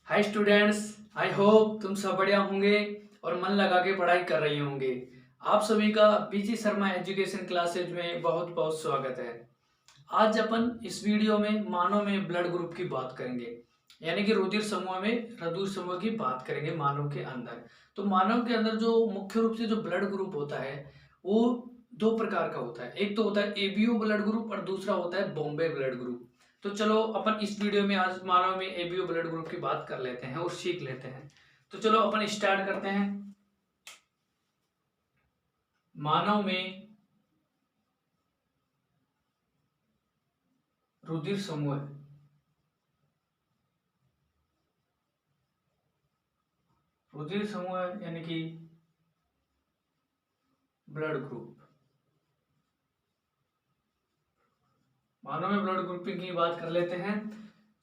Hi students, I hope तुम सब बढ़िया होंगे और मन लगा के पढ़ाई कर रहे होंगे। आप सभी का बीजी शर्मा एजुकेशन क्लासेज में बहुत बहुत स्वागत है। आज अपन इस वीडियो में मानव में ब्लड ग्रुप की बात करेंगे, यानी कि रुधिर समूह में रुधिर समूह की बात करेंगे मानव के अंदर। तो मानव के अंदर जो मुख्य रूप से जो ब्लड ग्रुप होता है वो दो प्रकार का होता है। एक तो होता है एबीओ ब्लड ग्रुप और दूसरा होता है बॉम्बे ब्लड ग्रुप। तो चलो अपन इस वीडियो में आज मानव में एबीओ ब्लड ग्रुप की बात कर लेते हैं और सीख लेते हैं। तो चलो अपन स्टार्ट करते हैं। मानव में रुधिर समूह, रुधिर समूह यानी कि ब्लड ग्रुप। मानव में ब्लड ग्रुपिंग की बात कर लेते हैं।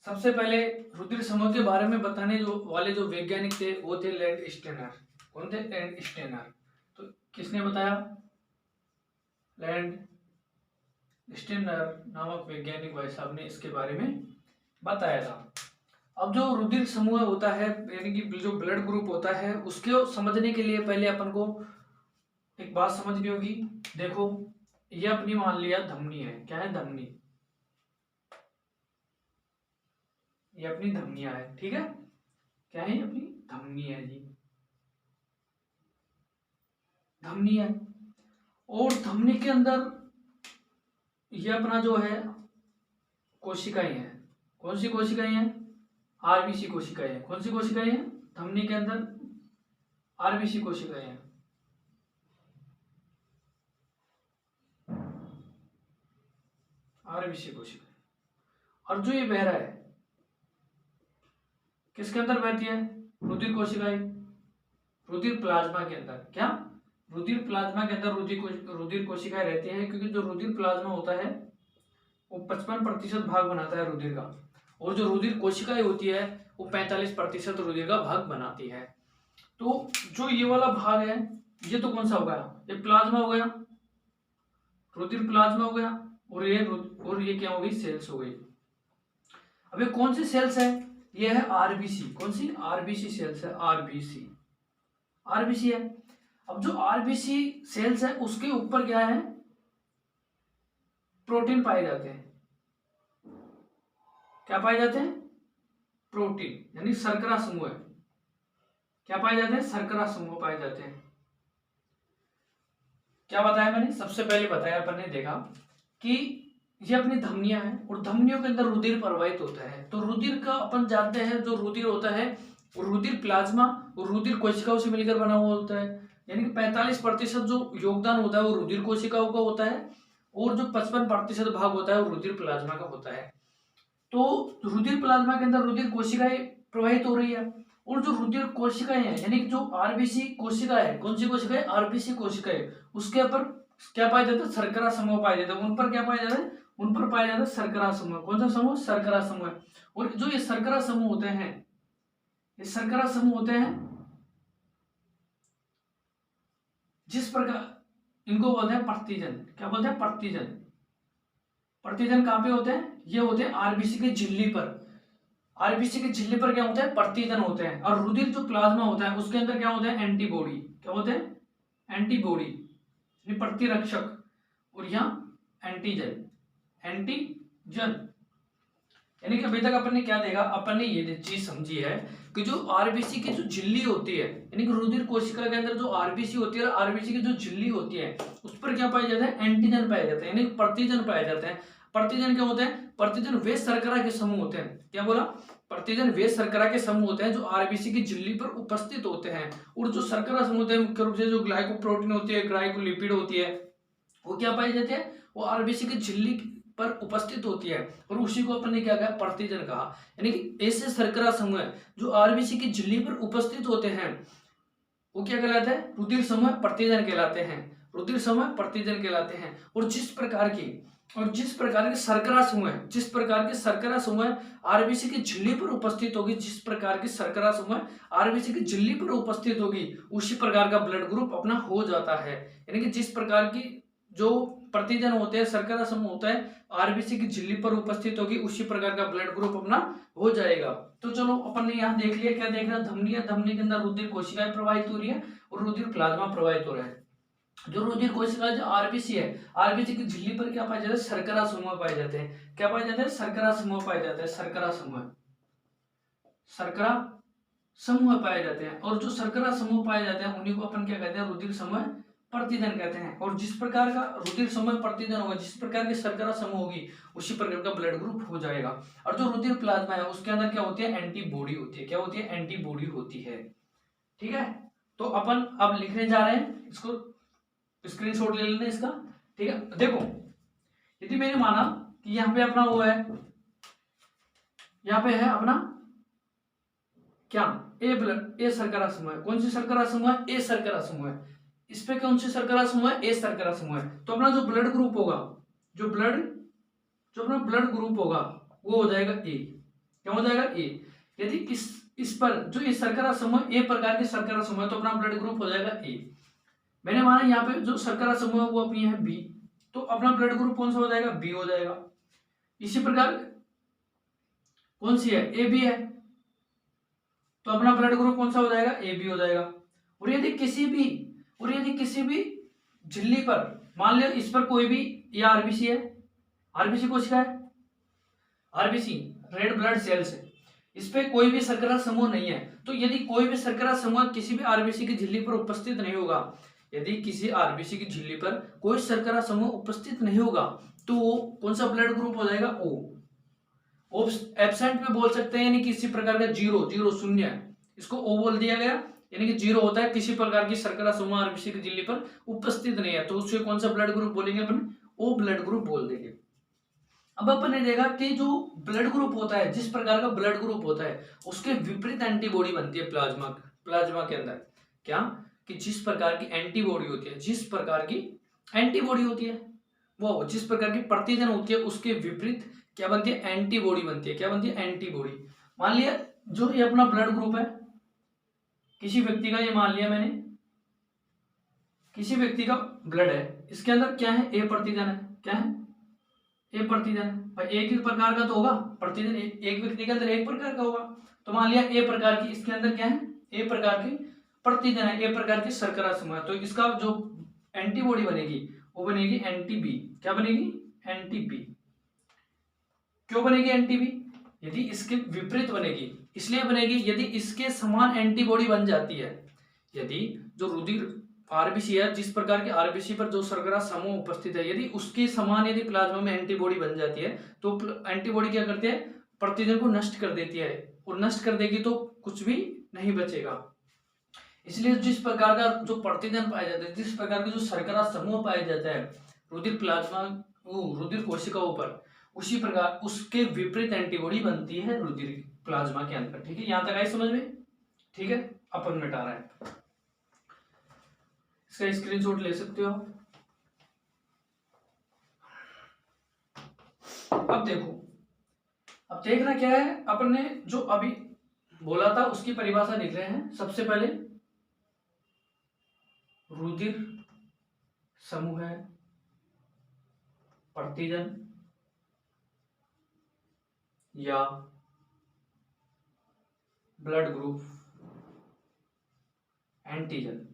सबसे पहले रुधिर समूह के बारे में बताने वाले जो वैज्ञानिक थे वो थे लैंड स्टेनर। कौन थे? Landsteiner. तो किसने बताया? लैंड स्टेनर नामक वैज्ञानिक भाई साहब ने इसके बारे में बताया था। अब जो रुधिर समूह होता है यानी कि जो ब्लड ग्रुप होता है उसको समझने के लिए पहले अपन को एक बात समझनी होगी। देखो, ये अपनी मान लिया धमनी है। क्या है? धमनी। ये अपनी धमनियां है, ठीक है। क्या है? ये अपनी धमनी है जी, धमनी है। और धमनी के अंदर ये अपना जो है कोशिकाएं हैं। कौन सी कोशिकाएं हैं? आरबीसी कोशिकाएं हैं। कौन सी कोशिकाएं हैं? धमनी के अंदर आरबीसी कोशिकाएं हैं। आरबीसी कोशिकाएं। और जो ये बह रहा है किसके अंदर बहती है? रुधिर कोशिकाएं। रुधिर प्लाज्मा के अंदर। क्या? रुधिर प्लाज्मा के अंदर रुधिर कोशिकाएं रहती हैं, क्योंकि जो रुधिर प्लाज्मा होता है वो 55% भाग बनाता है रुधिर का, और जो रुधिर कोशिकाएं होती है वो 45% रुधिर का भाग बनाती है। तो जो ये वाला भाग है ये तो कौन सा हो गया? ये प्लाज्मा हो गया, रुधिर प्लाज्मा हो गया। और ये क्या हो गई? सेल्स हो गई। अब ये कौन सी सेल्स है? ये है आरबीसी। कौन सी? आरबीसी सेल्स है। आरबीसी, आरबीसी है। अब जो आरबीसी सेल्स है उसके ऊपर क्या है? प्रोटीन पाए जाते हैं। क्या पाए जाते हैं? प्रोटीन, यानी शर्करा समूह है। क्या पाए जाते हैं? शर्करा समूह पाए जाते हैं। क्या बताया मैंने? सबसे पहले बताया अपन ने, देखा कि ये अपनी धमनियां हैं और धमनियों के अंदर रुधिर प्रवाहित होता है। तो रुधिर का अपन जानते हैं जो रुधिर होता है वो रुधिर प्लाज्मा और रुधिर कोशिकाओं से मिलकर बना हुआ होता है। यानी कि 45% जो योगदान होता है वो रुधिर कोशिकाओं का होता है और जो 55% भाग होता है वो रुधिर प्लाज्मा का होता है। तो रुधिर प्लाज्मा के अंदर रुधिर कोशिकाएं प्रवाहित हो रही है, और जो रुधिर कोशिकाएं हैं यानी कि जो आरबीसी कोशिका है, कौन सी कोशिका है? आरबीसी कोशिका है। उसके ऊपर क्या पाया जाता है? शर्करा समूह पाया जाता है। उन पर क्या पाया जाता है? उन पर पाया जाता है शर्करा समूह। कौन सा समूह? शर्करा समूह। और जो ये शर्करा समूह होते हैं, ये शर्करा समूह होते हैं जिस प्रकार इनको बोलते हैं प्रतिजन। क्या बोलते हैं? प्रतिजन। प्रतिजन कहाँ पे होते हैं? ये होते हैं आरबीसी के झिल्ली पर। आरबीसी के झिल्ली पर क्या होता है? प्रतिजन होते हैं। और रुधिर जो प्लाज्मा होता है उसके अंदर क्या होता है? एंटीबॉडी। क्या होते हैं? एंटीबॉडी, प्रतिरक्षक। और यहाँ एंटीजन। एंटीजन यानी कि अभी तक अपन ने क्या देखा? अपन ने ये चीज समझी है कि जो आरबीसी की जो झिल्ली होती है यानी कि रुधिर कोशिका के अंदर जो आरबीसी होती है, आरबीसी की जो झिल्ली होती है उस पर क्या पाया जाता है? एंटीजन पाए जाते हैं, यानी प्रतिजन पाए जाते हैं। प्रतिजन क्या होते हैं? प्रतिजन वे शर्करा के समूह होते हैं। क्या बोला? प्रतिजन वे शर्करा के समूह होते हैं जो आरबीसी की झिल्ली पर उपस्थित होते हैं। और जो शर्करा समूह होते हैं मुख्य रूप से जो ग्लाइकोप्रोटीन होती है, ग्लाइकोलिपिड होती है, वो क्या पाई जाती है? वो आरबीसी की झिल्ली पर उपस्थित होती है, और उसी को अपन ने क्या कहा? प्रतिजन कहा। यानी कि ऐसे शर्करा समूह जो आरबीसी की झिल्ली पर उपस्थित होते हैं वो क्या कहलाते हैं? रुधिर समूह प्रतिजन कहलाते हैं। रुधिर समूह प्रतिजन कहलाते हैं। और जिस प्रकार के शर्करा समूह जिस प्रकार के शर्करा समूह आरबीसी की झिल्ली पर उपस्थित होगी, जिस प्रकार की शर्करा समूह आरबीसी की झिल्ली पर उपस्थित होगी, उसी प्रकार का ब्लड ग्रुप अपना हो जाता है। यानी कि जिस प्रकार की जो प्रतिजन होते हैं, शर्करा समूह होता है, आरबीसी की झिल्ली पर उपस्थित होगी, उसी प्रकार का ब्लड ग्रुप अपना हो जाएगा। तो चलो अपन ने यहाँ देख लिया, क्या देख रहा है, धमनी है, धमनी के अंदर रुधिर कोशिकाएं प्रवाहित हो रही है और रुधिर प्लाज्मा प्रवाहित हो रहा है। जो रुधिर कोशिका जो आरबीसी है, आरबीसी की झिल्ली पर क्या पाया जाता है, शर्करा समूह पाए जाते हैं। क्या पाए जाते हैं, शर्करा समूह पाए जाते हैं, शर्करा समूह, शर्करा समूह पाए जाते हैं। और जो शर्करा समूह पाए जाते हैं उन्हीं को अपन क्या कहते हैं, रुधिर समूह प्रतिजन कहते हैं। और जिस प्रकार का रुधिर समूह प्रतिजन होगा, जिस प्रकार की शर्करा समूह होगी, उसी प्रकार का ब्लड ग्रुप हो जाएगा। और जो रुधिर प्लाज्मा है उसके अंदर क्या होती है, एंटीबॉडी होती है। क्या होती है, एंटीबॉडी होती है। ठीक है, तो अपन अब लिखने जा रहे हैं, इसको स्क्रीनशॉट ले लेना इसका। ठीक है, देखो यदि मैंने माना कि यहाँ पे अपना वो है, यहाँ पे है अपना क्या, ए शर्करा समूह है। कौन सी शर्करा समूह है, ए शर्करा समूह है। इस पे कौन सी शर्करा समूह है, ए शर्करा समूह है। तो अपना जो ब्लड ग्रुप होगा, जो अपना ब्लड ग्रुप होगा वो हो जाएगा ए। क्या हो जाएगा, ए। यदि इस पर जो ये शर्करा समूह ए प्रकार के शर्करा समूह है तो अपना ब्लड ग्रुप हो जाएगा ए। मैंने माना यहाँ पे जो शर्करा समूह है वो अपनी है बी, तो अपना ब्लड ग्रुप कौन सा हो जाएगा, बी हो जाएगा। इसी प्रकार कौन सी है, ए बी है, तो अपना ब्लड ग्रुप कौन सा हो जाएगा, ए बी हो जाएगा। और यदि किसी भी झिल्ली पर मान लिया इस पर कोई भी, ये आरबीसी है, आरबीसी कोशिका है, आरबीसी रेड ब्लड सेल्स है, इस पे कोई भी शर्करा समूह नहीं है। तो यदि कोई भी शर्करा समूह किसी भी आरबीसी की झिल्ली पर उपस्थित नहीं होगा, यदि किसी आरबीसी की झिल्ली पर कोई शर्करा समूह उपस्थित नहीं होगा तो वो कौन सा ब्लड ग्रुप हो जाएगा, ओ। एब्सेंट में बोल सकते हैं, यानी किसी प्रकार का जीरो शून्य, इसको ओ बोल दिया गया, यानी कि जीरो होता है, किसी प्रकार की शर्करा समूह आरबीसी की झिल्ली पर उपस्थित नहीं है, तो उससे कौन सा ब्लड ग्रुप बोलेंगे अपन, ओ ब्लड ग्रुप बोल देंगे। अब अपन ने देखा कि जो ब्लड ग्रुप होता है, जिस प्रकार का ब्लड ग्रुप होता है उसके विपरीत एंटीबॉडी बनती है प्लाज्मा के अंदर। क्या, कि जिस प्रकार की एंटीबॉडी होती है, जिस प्रकार की एंटीबॉडी होती है, वो जिस प्रकार की प्रतिजन होती है उसके विपरीत क्या बनती है, एंटीबॉडी बनती है। क्या बनती है, एंटीबॉडी। मान लिया जो ये अपना ब्लड ग्रुप है किसी व्यक्ति का, ये मान लिया मैंने किसी व्यक्ति का ब्लड है, इसके अंदर क्या है, ए प्रतिजन है। क्या है, ए प्रतिजन। भाई एक ही प्रकार का तो होगा प्रतिजन, एक व्यक्ति के अंदर एक प्रकार का होगा। तो मान लिया ए प्रकार की, इसके अंदर क्या है, ए प्रकार की प्रतिजन है, ए प्रकार की शर्करा समूह है। तो इसका जो एंटीबॉडी बनेगी वो बनेगी एंटी बी। क्या बनेगी, एंटी बी। क्यों बनेगी एंटी बी, यदि इसके विपरीत बनेगी, इसलिए बनेगी यदि इसके समान एंटीबॉडी बन जाती है। यदि जो रुधिर आरबीसी है, जिस प्रकार के आरबीसी पर जो शर्करा समूह उपस्थित है, यदि उसके समान यदि प्लाज्मा में एंटीबॉडी बन जाती है तो एंटीबॉडी क्या करती है, प्रतिजन को नष्ट कर देती है, और नष्ट कर देगी तो कुछ भी नहीं बचेगा। इसलिए जिस प्रकार का जो प्रतिजन पाया जाता है, जिस प्रकार का जो शर्करा समूह पाया जाता है रुधिर प्लाज्मा रुधिर कोशिकाओं पर, उसी प्रकार उसके विपरीत एंटीबॉडी बनती है रुधिर प्लाज्मा के अंदर। ठीक है, यहां तक आई समझ में। ठीक है, अपन मिटा रहा है, इसका स्क्रीनशॉट ले सकते हो। अब देखो, अब देखना क्या है, अपन ने जो अभी बोला था उसकी परिभाषा लिख रहे हैं। सबसे पहले रुधिर समूह है, प्रतिजन या ब्लड ग्रुप, एंटीजन।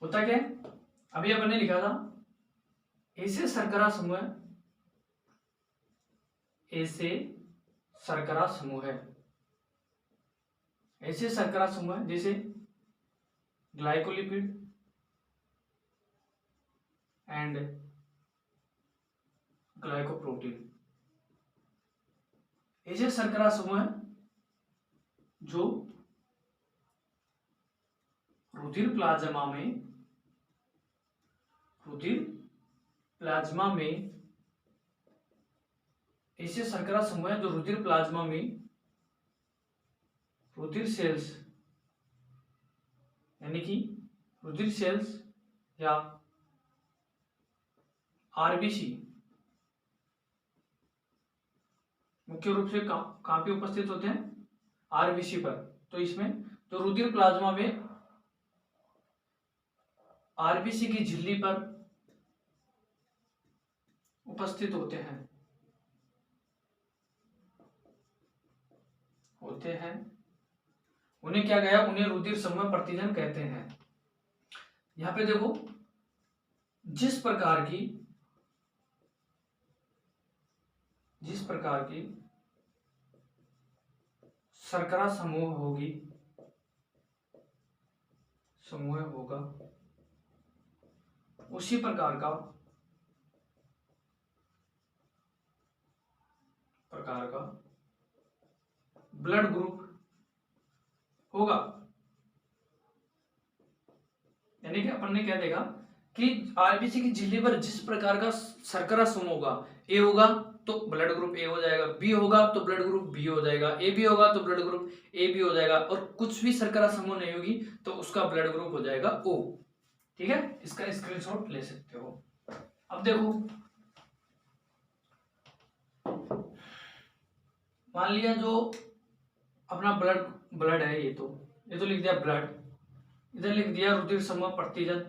होता क्या है, अभी अपन ने लिखा था ऐसे शर्करा समूह है, ऐसे शर्करा समूह है, ऐसे शर्करा समूह है जैसे ग्लाइकोलिपिड एंड ग्लाइकोप्रोटीन। ऐसे शर्करा समूह है जो रुधिर प्लाज्मा में ऐसे शर्करा समूह है जो रुधिर प्लाज्मा में रुधिर सेल्स, यानी कि रुधिर सेल्स या आरबीसी मुख्य रूप से कहां पे उपस्थित होते हैं, आरबीसी पर। तो इसमें जो रुधिर प्लाज्मा में आरबीसी की झिल्ली पर उपस्थित होते हैं उन्हें क्या गया, उन्हें रुधिर समूह प्रतिजन कहते हैं। यहां पे देखो, जिस प्रकार की शर्करा समूह होगा उसी प्रकार का ब्लड ग्रुप होगा। यानी कि अपन ने क्या देखा कि आरबीसी की झिल्ली पर जिस प्रकार का शर्करा समूह होगा, ए होगा तो ब्लड ग्रुप ए हो जाएगा, बी होगा तो ब्लड ग्रुप बी हो जाएगा, ए बी होगा तो ब्लड ग्रुप ए बी हो जाएगा, और कुछ भी शर्करा समूह नहीं होगी तो उसका ब्लड ग्रुप हो जाएगा ओ। ठीक है, इसका स्क्रीनशॉट ले सकते हो। अब देखो, मान लिया जो अपना ब्लड है, ये तो लिख दिया ब्लड, इधर लिख दिया रुधिर समूह प्रतिजन,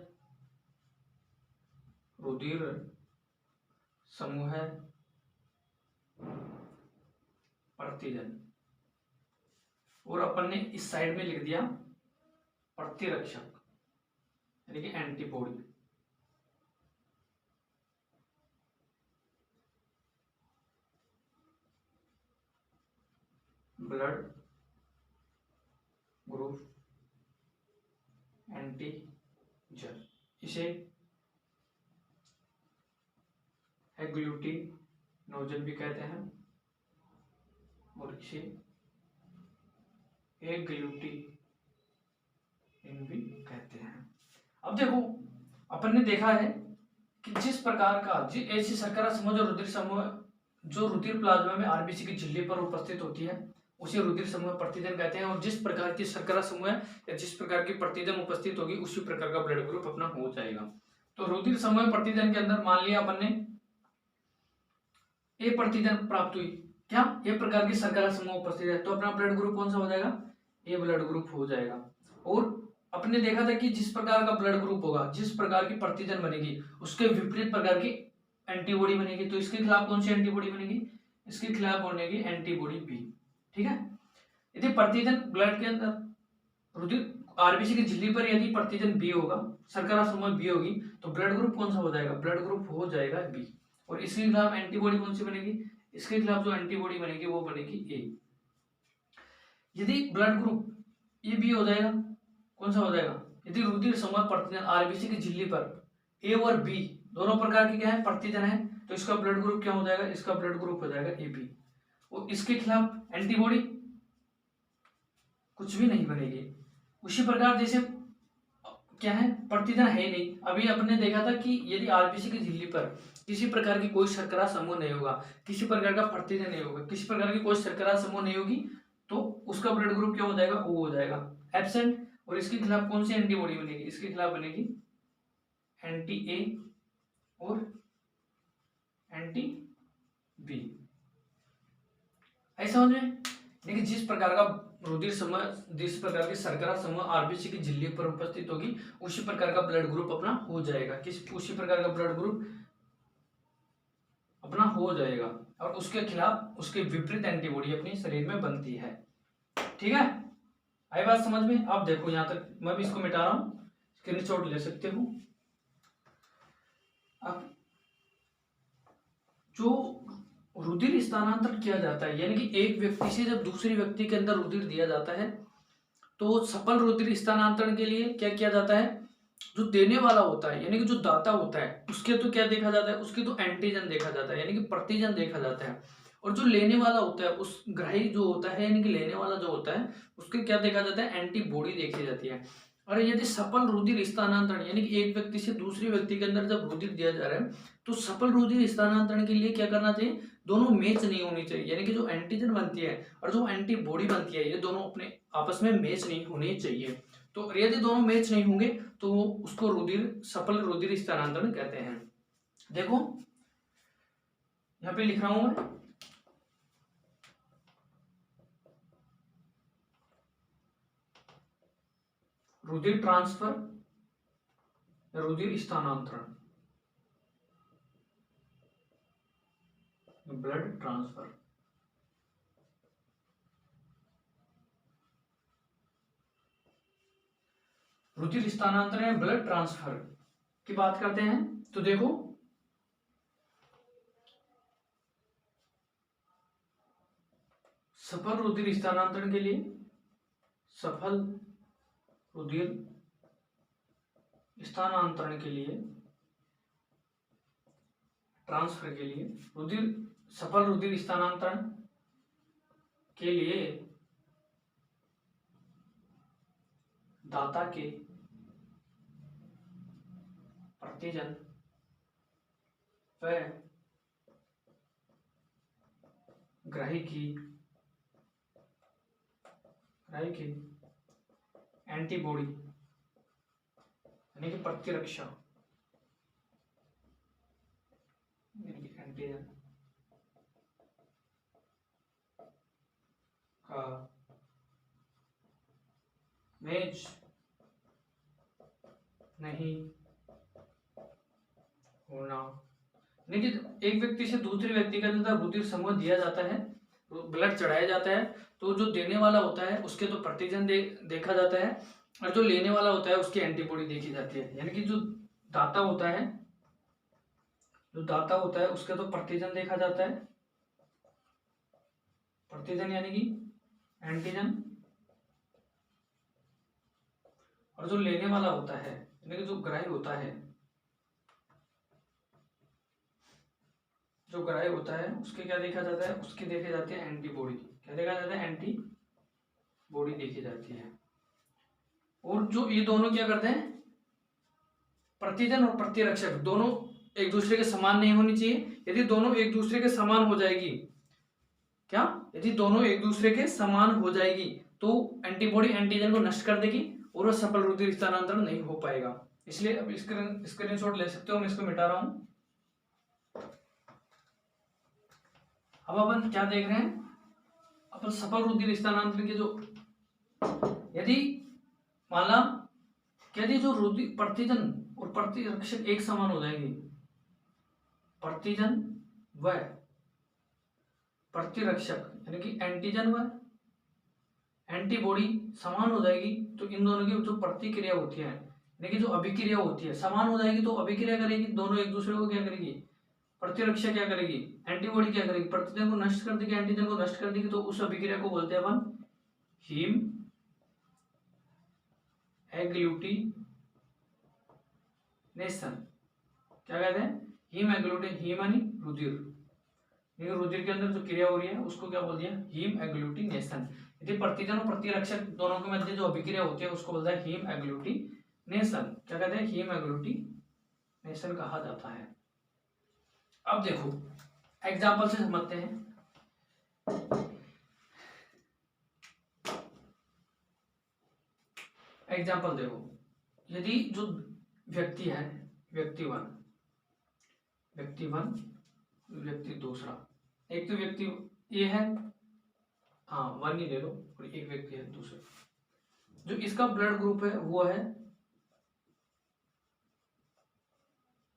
रुधिर समूह प्रतिजन, और अपन ने इस साइड में लिख दिया प्रतिरक्षक यानी कि एंटीबॉडी। ब्लड ग्रुप एंटीजन, इसे एग्लूटिनोजन भी कहते हैं और इसे एग्लूटिन भी कहते हैं। अब देखो, अपन ने देखा है कि जिस प्रकार का ऐसी शर्करा समूह जो रुधिर प्लाज्मा में आरबीसी की झिल्ली पर उपस्थित होती है उसे रुधिर समूह प्रतिजन कहते हैं। और जिस प्रकार की शर्करा समूह या जिस प्रकार की प्रतिजन उपस्थित होगी उसी प्रकार का ब्लड ग्रुप अपना हो जाएगा। तो रुधिर समूह प्रतिजन के अंदर मान लिया अपन ने ए प्रतिजन प्राप्त हुई, क्या ए प्रकार की शर्करा समूह उपस्थित है, तो अपना ब्लड ग्रुप कौन सा हो जाएगा, ए ब्लड ग्रुप हो जाएगा। और अपने देखा था कि जिस प्रकार का ब्लड ग्रुप होगा, जिस प्रकार की प्रतिजन बनेगी उसके विपरीत प्रकार की एंटीबॉडी बनेगी। तो इसके खिलाफ कौन सी एंटीबॉडी बनेगी, इसके खिलाफ बनेगी एंटीबॉडी बी। ठीक है, यदि प्रतिजन ब्लड के अंदर रुधिर आरबीसी की झिल्ली पर यदि प्रतिजन बी होगा, शर्करा समूह बी होगी, तो ब्लड ग्रुप कौन सा हो जाएगा, ब्लड ग्रुप हो जाएगा बी। और इसके खिलाफ एंटीबॉडी कौन सी बनेगी, इसके खिलाफ जो एंटीबॉडी बनेगी वो बनेगी ए। यदि ब्लड ग्रुप ए बी हो जाएगा, कौन सा हो जाएगा, यदि रुधिर समूह प्रतिजन आरबीसी की झिल्ली पर ए और बी दोनों प्रकार की क्या है, प्रतिजन है, तो इसका ब्लड ग्रुप क्या हो जाएगा, इसका ब्लड ग्रुप हो जाएगा ए बी। और इसके खिलाफ एंटीबॉडी कुछ भी नहीं बनेगी। उसी प्रकार जैसे क्या है, प्रतिजन है नहीं, अभी अपने देखा था कि यदि आरबीसी की झिल्ली पर किसी प्रकार की कोई शर्करा समूह नहीं होगा, किसी प्रकार का प्रतिजन नहीं होगा, किसी प्रकार की कोई शर्करा समूह नहीं होगी, तो उसका ब्लड ग्रुप क्या हो जाएगा, ओ हो जाएगा, एब्सेंट। और इसके खिलाफ कौन सी एंटीबॉडी बनेगी, इसके खिलाफ बनेगी एंटी ए और एंटी बी। ऐसा समझ में, देखिए जिस प्रकार का रुधिर समूह, जिस प्रकार की शर्करा समूह आरबीसी की झिल्ली पर उपस्थित होगी उसी प्रकार का ब्लड ग्रुप अपना हो जाएगा, उसी प्रकार का ब्लड ग्रुप अपना हो जाएगा, और उसके खिलाफ उसके विपरीत एंटीबॉडी अपने शरीर में बनती है। ठीक है, आई बात समझ में। अब देखो, यहां तक मैं भी इसको मिटा रहा हूं, स्क्रीनशॉट ले सकते हो। अब जो रुधिर स्थानांतरण किया जाता है, यानी कि एक व्यक्ति से जब दूसरे व्यक्ति के अंदर रुधिर दिया जाता है, तो सफल रुधिर स्थानांतरण के लिए क्या किया जाता है, जो देने वाला होता है यानी कि जो दाता होता है उसके तो क्या देखा जाता है, उसके तो एंटीजन देखा जाता है यानी कि प्रतिजन देखा जाता है। और जो लेने वाला होता है, उस ग्राही जो होता है यानी कि लेने वाला जो होता है उसके क्या देखा जाता है, एंटीबॉडी देखी जाती है। और यदि सफल रुधिर स्थानांतरण यानी कि एक व्यक्ति से दूसरे व्यक्ति के अंदर जब रुधिर दिया जा रहा है, तो सफल रुधिर स्थानांतरण के लिए क्या करना चाहिए, दोनों मैच नहीं होनी चाहिए, यानी कि जो एंटीजन बनती है और जो एंटीबॉडी बनती है ये दोनों अपने आपस में मैच नहीं होनी चाहिए। तो यदि दोनों मैच नहीं होंगे तो उसको सफल रुधिर स्थानांतरण कहते हैं। देखो यहां पे लिख रहा हूं मैं, रुधिर ट्रांसफर रुधिर स्थानांतरण, ब्लड ट्रांसफर। रुधिर स्थानांतरण या ब्लड ट्रांसफर की बात करते हैं तो देखो सफल रुधिर स्थानांतरण के लिए, सफल रुधिर स्थानांतरण के लिए, ट्रांसफर के लिए, सफल रुधिर स्थानांतरण के लिए दाता के प्रतिजन व ग्राही की एंटीबॉडी यानी कि प्रतिरक्षा यानी कि एंटीजन का मैच नहीं होना, यानी कि एक व्यक्ति से दूसरे व्यक्ति का रुधिर समूह दिया जाता है, ब्लड चढ़ाया जाता है, तो जो देने वाला होता है उसके तो प्रतिजन देखा जाता है और जो लेने वाला होता है उसकी एंटीबॉडी देखी जाती है। यानी कि जो दाता होता है उसके तो प्रतिजन देखा जाता है, प्रतिजन यानी कि एंटीजन, और जो लेने वाला होता है यानी कि जो ग्राही होता है उसके क्या देखा जाता है, उसकी देखी जाती है एंटीबॉडी। क्या देखा जाता है? एंटीबॉडी देखी जाती है। और जो ये दोनों क्या करते हैं, प्रतिजन और प्रतिरक्षक दोनों एक दूसरे के समान नहीं होनी चाहिए। यदि दोनों एक दूसरे के समान हो जाएगी, यदि दोनों एक दूसरे के समान हो जाएगी तो एंटीबॉडी एंटीजन को नष्ट कर देगी और वह सफल रुधिर स्थानांतरण नहीं हो पाएगा। इसलिए अब स्क्रीनशॉट ले सकते हो, मैं इसको मिटा रहा हूं। अब अपन क्या देख रहे हैं, अपन सफल रुधिर स्थानांतरण के जो, यदि मान ला यदि जो रुधिर प्रतिजन और प्रतिरक्षक एक समान हो जाएंगे, प्रतिजन व प्रतिरक्षक यानी कि एंटीजन व एंटीबॉडी समान हो जाएगी, तो इन दोनों की जो प्रतिक्रिया होती है यानी कि जो अभिक्रिया होती है समान हो जाएगी, तो अभिक्रिया करेगी, दोनों एक दूसरे को क्या करेगी, प्रतिरक्षा क्या करेगी, एंटीबॉडी क्या करेगी, प्रतिजन को नष्ट कर देगी, एंटीजन को नष्ट कर देगी, तो उस अभिक्रिया को बोलते हैं अपन हीम एग्लूटिनेशन। क्या कहते हैं? हीम एग्लूटिन, हीम यानी रुधिर के अंदर जो क्रिया हो रही है उसको क्या बोल दिया, हीम एग्लूटिनेशन। यदि प्रतिजन और प्रतिरक्षक दोनों के मध्य जो अभिक्रिया होती है उसको बोलता है हीम एग्लूटिनेशन। क्या कहते हैं? हीम एग्लूटिनेशन कहा जाता है। अब देखो एग्जाम्पल से समझते हैं। एग्जाम्पल देखो, यदि जो व्यक्ति है, व्यक्ति दूसरा, एक तो व्यक्ति ये है, हाँ वन ही ले लो, और एक व्यक्ति है दूसरा, जो इसका ब्लड ग्रुप है वो है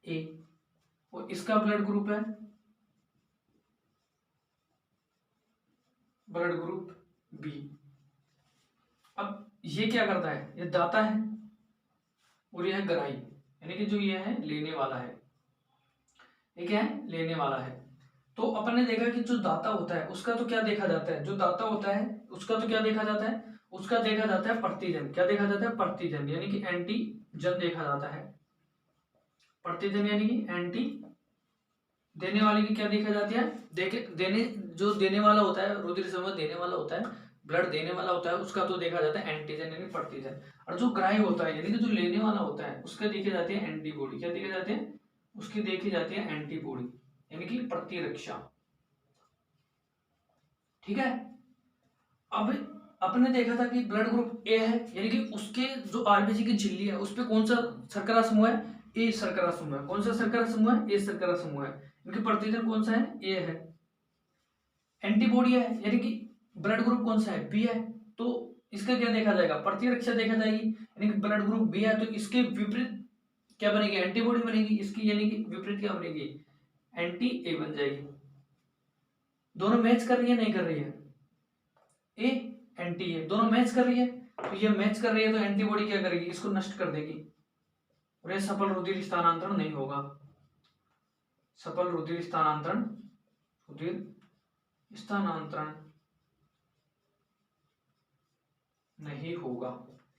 ए और इसका ब्लड ग्रुप है ब्लड ग्रुप बी। अब ये क्या करता है, ये दाता है और ये है ग्राही, यानी कि जो ये है लेने वाला है, ये क्या है, लेने वाला है। तो अपन ने देखा कि जो दाता होता है उसका तो क्या देखा जाता है, जो दाता होता है उसका तो क्या देखा जाता है, उसका देखा जाता है प्रतिजन। क्या देखा जाता है? प्रतिजन, यानी कि एंटीजन देखा जाता है। प्रतिजन यानी कि एंटी, देने वाले की क्या देखा जाती है, जो देने वाला होता है, रुधिर समूह देने वाला होता है, ब्लड देने वाला होता है, उसका तो देखा जाता है एंटीजन यानी प्रतिजन। और जो ग्राही होता है यानी कि जो लेने वाला होता है उसका देखी जाती है एंटीबॉडी। क्या देखी जाती है? उसकी देखी जाती है एंटीबॉडी यानी कि प्रतिरक्षा। ठीक है। अब अपने देखा था कि ब्लड ग्रुप ए है, यानी कि उसके जो आरबीसी की झिल्ली है उस पे कौन सा शर्करा समूह है, ए शर्करा समूह है। कौन सा शर्करा समूह है? ए शर्करा समूह है। इनके प्रतिजन कौन सा है? ए है। एंटीबॉडी है यानी कि ब्लड ग्रुप कौन सा है? बी है। तो इसका क्या देखा जाएगा? प्रतिरक्षा देखा जाएगी, यानी कि ब्लड ग्रुप बी है तो इसके विपरीत क्या बनेगी, एंटीबॉडी बनेगी इसकी, यानी कि विपरीत क्या बनेगी, एंटी ए बन जाएगी। दोनों मैच कर रही है, नहीं कर रही है, ए एंटी ए, दोनों मैच कर रही है, तो ये मैच कर रही है तो एंटीबॉडी क्या करेगी, इसको नष्ट कर देगी और ये सफल रुधिर स्थानांतरण नहीं होगा, सफल रुधिर स्थानांतरण, रुधिर स्थानांतरण नहीं होगा,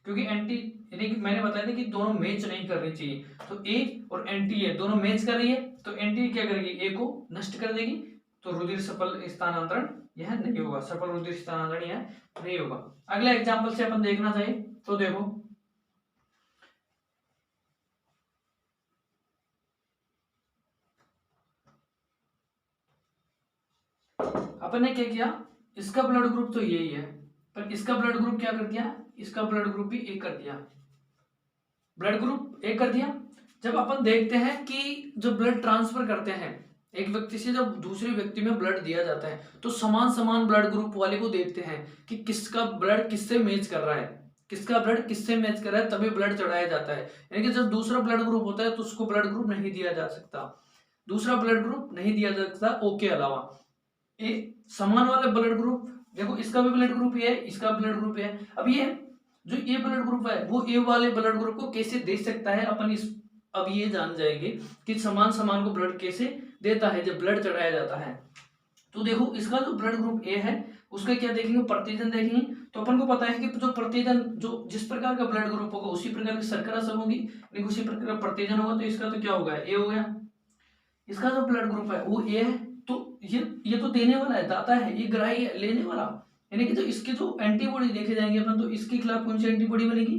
क्योंकि एंटी, यानी कि मैंने बताया था कि दोनों मैच नहीं करनी चाहिए, तो ए और एंटी ए दोनों मैच कर रही है तो एंटी क्या करेगी, ए को नष्ट कर देगी, तो रुधिर सफल स्थानांतरण यह नहीं होगा, सफल रुधिर स्थानांतरण यह नहीं होगा। अगला एग्जांपल से अपन देखना चाहिए, तो देखो अपन ने क्या किया, इसका ब्लड ग्रुप तो यही है, पर इसका ब्लड ग्रुप क्या कर दिया, इसका ब्लड ग्रुप भी ए कर दिया, ब्लड ग्रुप ए कर दिया। जब अपन देखते हैं कि जो ब्लड ट्रांसफर करते हैं एक व्यक्ति से जब दूसरे व्यक्ति में ब्लड दिया जाता है, तो समान समान ब्लड ग्रुप वाले को देखते हैं कि किसका ब्लड किससे मैच कर रहा है, किसका ब्लड किससे मैच कर रहा है, तभी ब्लड चढ़ाया जाता है। यानी कि जब दूसरा ब्लड ग्रुप होता है तो उसको ब्लड ग्रुप नहीं दिया जा सकता, दूसरा ब्लड ग्रुप नहीं दिया जा सकता ओ के अलावा। ए समान वाले ब्लड ग्रुप, देखो इसका भी ब्लड ग्रुप ये है, इसका ब्लड ग्रुप है, अब ये जो ए ब्लड ग्रुप है वो ए वाले ब्लड ग्रुप को कैसे दे सकता है, अपन इस अब ये जान जाएंगे कि समान समान को ब्लड कैसे देता है जब ब्लड चढ़ाया जाता है। तो देखो इसका जो ब्लड ग्रुप ए है उसका क्या देखेंगे, प्रतिजन देखेंगे, तो अपन को पता है कि जो प्रतिजन जो जिस प्रकार का ब्लड ग्रुप होगा उसी प्रकार की शर्करा सब होगी, लेकिन उसी प्रकार का प्रतिजन होगा, तो इसका तो क्या होगा, ए हो गया। इसका जो ब्लड ग्रुप है वो ए है, तो ये तो देने वाला है, दाता है, ये ग्राही है, लेने वाला, यानी कि जो इसके जो एंटीबॉडी देखे जाएंगे अपन, तो इसके खिलाफ कौन सी एंटीबॉडी बनेगी,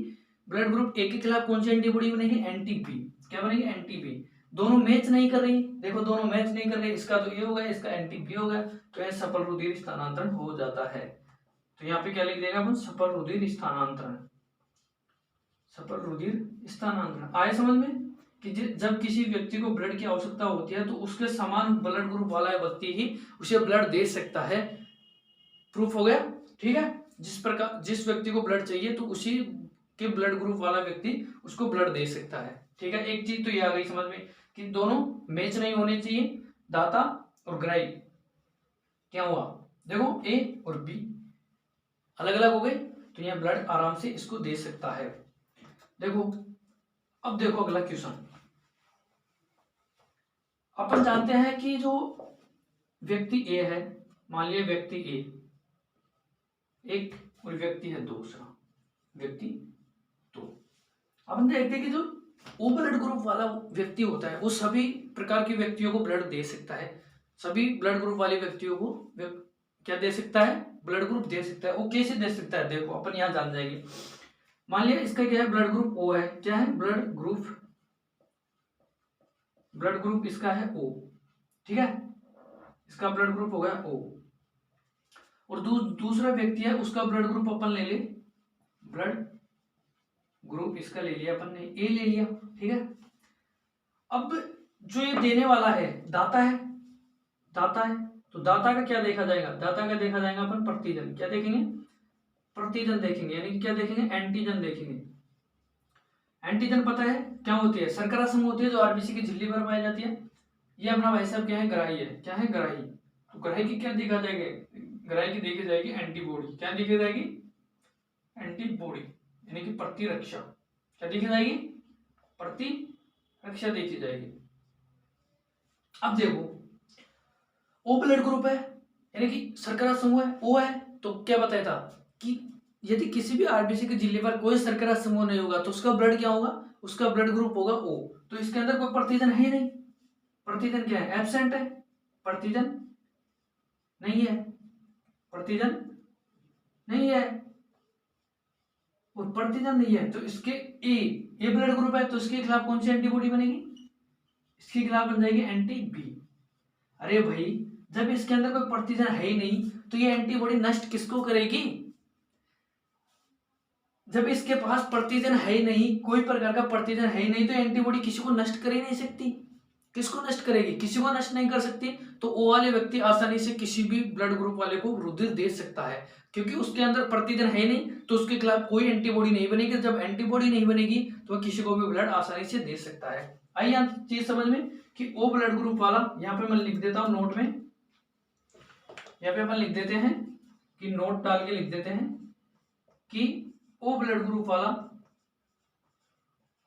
ब्लड ग्रुप ए के खिलाफ कौन सी एंटीबॉडी बनेगी, एंटी बी, क्या बनेगी, एंटी बी। दोनों मैच नहीं कर रही, देखो दोनों मैच नहीं कर रही, इसका तो ये हो गया, इसका एंटी बी हो गया, तो यह सफल रुधिर स्थानांतरण हो जाता है। तो यहाँ पे क्या लिख देगा अपन, सफल रुधिर स्थानांतरण, सफल रुधिर स्थानांतरण। आए समझ में कि जब किसी व्यक्ति को ब्लड की आवश्यकता होती है तो उसके समान ब्लड ग्रुप वाला व्यक्ति ही उसे ब्लड दे सकता है, प्रूफ हो गया, ठीक है। जिस प्रकार जिस व्यक्ति को ब्लड चाहिए तो उसी के ब्लड ग्रुप वाला व्यक्ति उसको ब्लड दे सकता है, ठीक है। एक चीज तो ये आ गई समझ में कि दोनों मैच नहीं होने चाहिए, दाता और ग्राही। क्या हुआ, देखो ए और बी अलग अलग हो गए, तो यह ब्लड आराम से इसको दे सकता है। देखो अब देखो अगला क्वेश्चन, अपन जानते हैं कि जो व्यक्ति ए है, मान लिया व्यक्ति ए एक और व्यक्ति है दूसरा, व्यक्ति दो। अपन देखते हैं कि जो ओ ब्लड ग्रुप वाला व्यक्ति होता है वो सभी प्रकार के व्यक्तियों को ब्लड दे सकता है, सभी ब्लड ग्रुप वाले व्यक्तियों को क्या दे सकता है, ब्लड ग्रुप दे सकता है। वो कैसे दे सकता है, देखो अपन यहां जान जाएंगे। मान लिया इसका क्या है, ब्लड ग्रुप ओ है, क्या है, ब्लड ग्रुप इसका है ओ, ठीक है, इसका ब्लड ग्रुप हो गया ओ, और दूसरा व्यक्ति है उसका ब्लड ग्रुप अपन ले ले, ब्लड ग्रुप इसका ले लिया अपन ने, ए ले लिया, ठीक है। अब जो ये देने वाला है दाता है, दाता है, तो दाता का क्या देखा जाएगा, दाता का देखा जाएगा अपन प्रतिजन, क्या देखेंगे, प्रतिजन देखेंगे, यानी कि क्या देखेंगे, एंटीजन देखेंगे। एंटीजन पता है क्या होती है, शर्करा समूह होती है जो आरबीसी की झिल्ली पर पाई जाती है। ये अपना भाई साहब क्या है, ग्राही है, क्या है, ग्राही। तो ग्राही की क्या देखा जाएगा, ग्राही की देखी जाएगी एंटीबॉडी, क्या देखी जाएगी, एंटीबॉडी, यानी कि प्रतिरक्षा, क्या देखी जाएगी, प्रतिरक्षा देखी जाएगी। अब देखो ओ ब्लड ग्रुप है, यानी कि शर्करा समूह है, ओ है, तो क्या बताया था कि यदि किसी भी आरबीसी की झिल्ली पर कोई शर्करा समूह नहीं होगा तो उसका ब्लड क्या होगा, उसका ब्लड ग्रुप होगा ओ। तो इसके अंदर कोई प्रतिजन है नहीं, प्रतिजन क्या है, एब्सेंट है, प्रतिजन नहीं है, प्रतिजन नहीं है, और प्रतिजन नहीं है, तो इसके ए ब्लड ग्रुप है, तो इसके खिलाफ कौन सी एंटीबॉडी बनेगी, इसके खिलाफ बन जाएगी एंटी बी। अरे भाई जब इसके अंदर कोई प्रतिजन है ही नहीं तो ये एंटीबॉडी नष्ट किसको करेगी, जब इसके पास प्रतिजन है ही नहीं, कोई प्रकार का प्रतिजन है ही नहीं, तो एंटीबॉडी किसी को नष्ट कर ही नहीं सकती, किसको नष्ट करेगी? किसी को नष्ट नहीं कर सकती। तो ओ वाले व्यक्ति आसानी से किसी भी ब्लड ग्रुप वाले को रुधिर दे सकता है, क्योंकि उसके अंदर प्रतिजन है नहीं, तो उसके खिलाफ कोई एंटीबॉडी नहीं बनेगी। जब एंटीबॉडी नहीं बनेगी तो वह किसी को भी ब्लड आसानी से दे सकता है। आइए यहाँ चीज समझ में कि ओ ब्लड ग्रुप वाला, यहाँ पे मैं लिख देता हूँ नोट में, यहाँ पे अपन लिख देते हैं कि नोट डाल के लिख देते हैं कि ओ ब्लड ग्रुप वाला,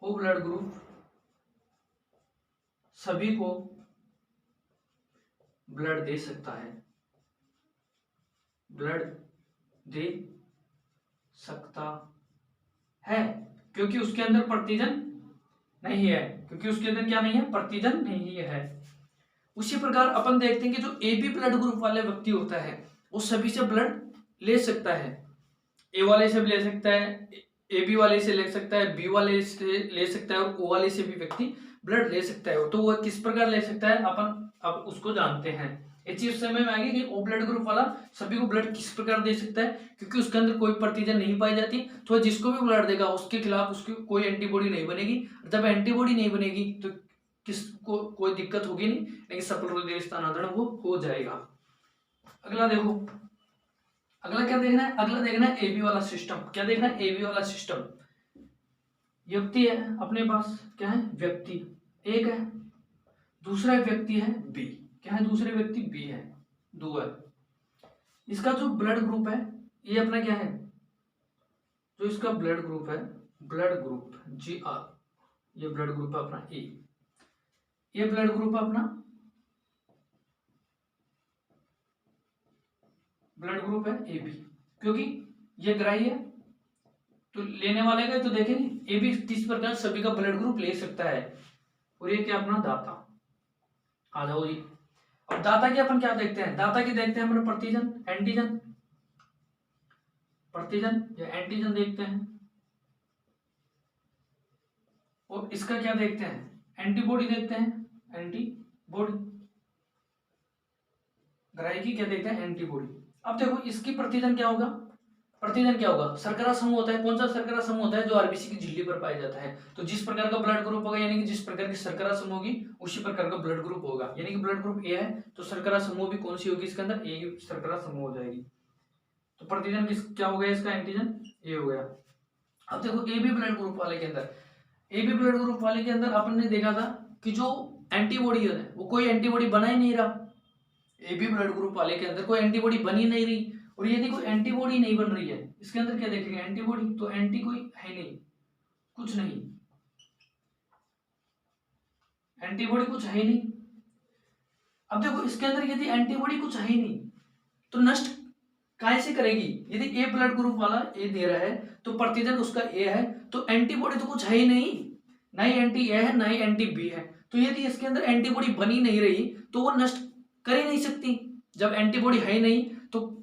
ओ ब्लड ग्रुप सभी को ब्लड दे सकता है, ब्लड दे सकता है, क्योंकि उसके अंदर प्रतिजन नहीं है, क्योंकि उसके अंदर क्या नहीं है? प्रतिजन नहीं है। उसी प्रकार अपन देखते हैं कि जो ए बी ब्लड ग्रुप वाले व्यक्ति होता है वो सभी से ब्लड ले सकता है। ए वाले से भी ले सकता है, ए बी वाले से ले सकता है, बी वाले से ले सकता है, और ओ वाले से भी व्यक्ति ब्लड ले सकता है। तो वह किस प्रकार ले सकता है, अपन अब उसको जानते हैं। ये चीज समझ में आएगी कि ओ ब्लड ग्रुप वाला सभी को ब्लड किस प्रकार दे सकता है, क्योंकि उसके अंदर कोई प्रतिजन नहीं पाई जाती, तो वह जिसको भी ब्लड देगा उसके खिलाफ उसकी कोई एंटीबॉडी नहीं बनेगी। जब एंटीबॉडी नहीं बनेगी तो किसको कोई दिक्कत होगी नहीं, लेकिन सफल रुधिर स्थानांतरण वो हो जाएगा। अगला देखो, अगला क्या देखना है? अगला देखना है एबी वाला सिस्टम। क्या देखना है? एबी वाला सिस्टम। व्यक्ति है अपने पास, क्या है? व्यक्ति एक है, दूसरा व्यक्ति है बी। क्या है? दूसरे व्यक्ति बी है, दो है। इसका जो ब्लड ग्रुप है ये अपना क्या है? जो इसका ब्लड ग्रुप है, ब्लड ग्रुप जी आर, ये ब्लड ग्रुप है अपना ए, ये ब्लड ग्रुप है अपना, ब्लड ग्रुप है ए बी, क्योंकि ये ग्राही है तो लेने वाले का तो देखेंगे ए बी किस प्रकार सभी का ब्लड ग्रुप ले सकता है। और ये क्या अपना दाता, आ जाओ जी। अब दाता की अपन क्या देखते हैं? दाता की देखते हैं अपना प्रतिजन, एंटीजन, प्रतिजन या एंटीजन देखते हैं। और इसका क्या देखते हैं? एंटीबॉडी देखते हैं, एंटीबॉडी। ग्राही की क्या देखते हैं? एंटीबॉडी। अब देखो इसकी प्रतिजन क्या होगा? प्रतिजन क्या होगा? शर्करा समूह होता है। कौन सा शर्करा समूह होता है? जो आरबीसी की झिल्ली पर पाया जाता है। तो जिस प्रकार का ब्लड ग्रुप होगा, यानी कि जिस प्रकार की शर्करा समूह होगी उसी प्रकार का ब्लड ग्रुप होगा। यानी कि ब्लड ग्रुप ए है तो शर्करा समूह भी कौन सी होगी? इसके अंदर ए शर्करा समूह हो जाएगी। तो प्रतिजन किस क्या हो गया? इसका एंटीजन ए हो गया। अब देखो ए बी ब्लड ग्रुप वाले के अंदर, ए बी ब्लड ग्रुप वाले के अंदर अपन ने देखा था कि जो एंटीबॉडी है वो कोई एंटीबॉडी बना ही नहीं रहा। ए बी ब्लड ग्रुप वाले के अंदर कोई एंटीबॉडी बनी नहीं रही। और यदि कोई एंटीबॉडी नहीं बन रही है इसके अंदर क्या देखेंगे? एंटीबॉडी। तो एंटी कोई है नहीं, कुछ नहीं, एंटीबॉडी कुछ है नहीं। अब देखो इसके अंदर यदि एंटीबॉडी कुछ है नहीं तो नष्ट काहे से करेगी? यदि ए ब्लड ग्रुप वाला ए दे रहा है तो प्रतिजन उसका ए है, तो एंटीबॉडी तो कुछ है ही नहीं, ना ही एंटी ए है ना ही एंटी बी है। तो यदि इसके अंदर एंटीबॉडी बनी नहीं रही तो वो नष्ट कर ही नहीं सकती। जब एंटीबॉडी है ही नहीं तो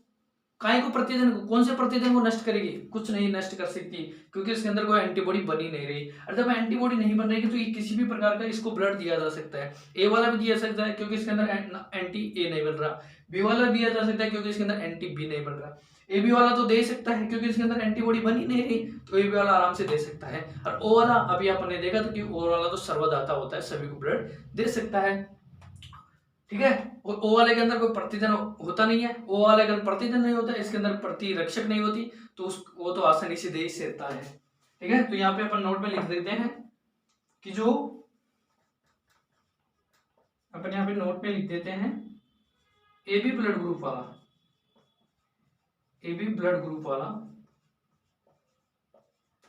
काय को प्रतिजन को, कौन से प्रतिजन को नष्ट करेगी? कुछ नहीं नष्ट कर सकती, क्योंकि इसके अंदर कोई एंटीबॉडी बनी नहीं रही। और जब एंटीबॉडी नहीं बन रही तो ये किसी भी प्रकार का इसको ब्लड दिया जा सकता है। ए वाला भी दिया सकता है क्योंकि इसके अंदर एंटी ए नहीं बन रहा, बी वाला दिया जा सकता है क्योंकि इसके अंदर एंटी बी नहीं बन रहा, ए बी वाला तो दे सकता है क्योंकि इसके अंदर एंटीबॉडी बनी नहीं रही, तो ए बी वाला आराम से दे सकता है। और ओ वाला अभी अपन ने देखा था कि ओ वाला तो सर्वदाता होता है, सभी को ब्लड दे सकता है। ठीक है। और ओ वाले के अंदर कोई प्रतिजन होता नहीं है, ओ वाले के अंदर प्रतिजन नहीं होता, इसके अंदर प्रतिरक्षक नहीं होती, तो वो तो आसानी से दे ही सकता है। ठीक है। तो यहाँ पे अपन नोट में लिख देते हैं कि जो अपन यहाँ पे नोट में लिख देते हैं ए बी ब्लड ग्रुप वाला, ए बी ब्लड ग्रुप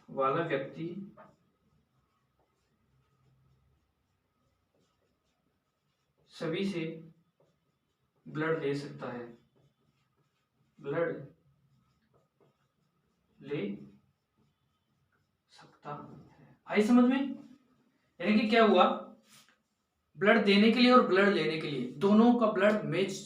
वाला व्यक्ति सभी से ब्लड ले सकता है, ब्लड ले सकता है। आई समझ में? यानी कि क्या हुआ? ब्लड देने के लिए और ब्लड लेने के लिए दोनों का ब्लड मैच,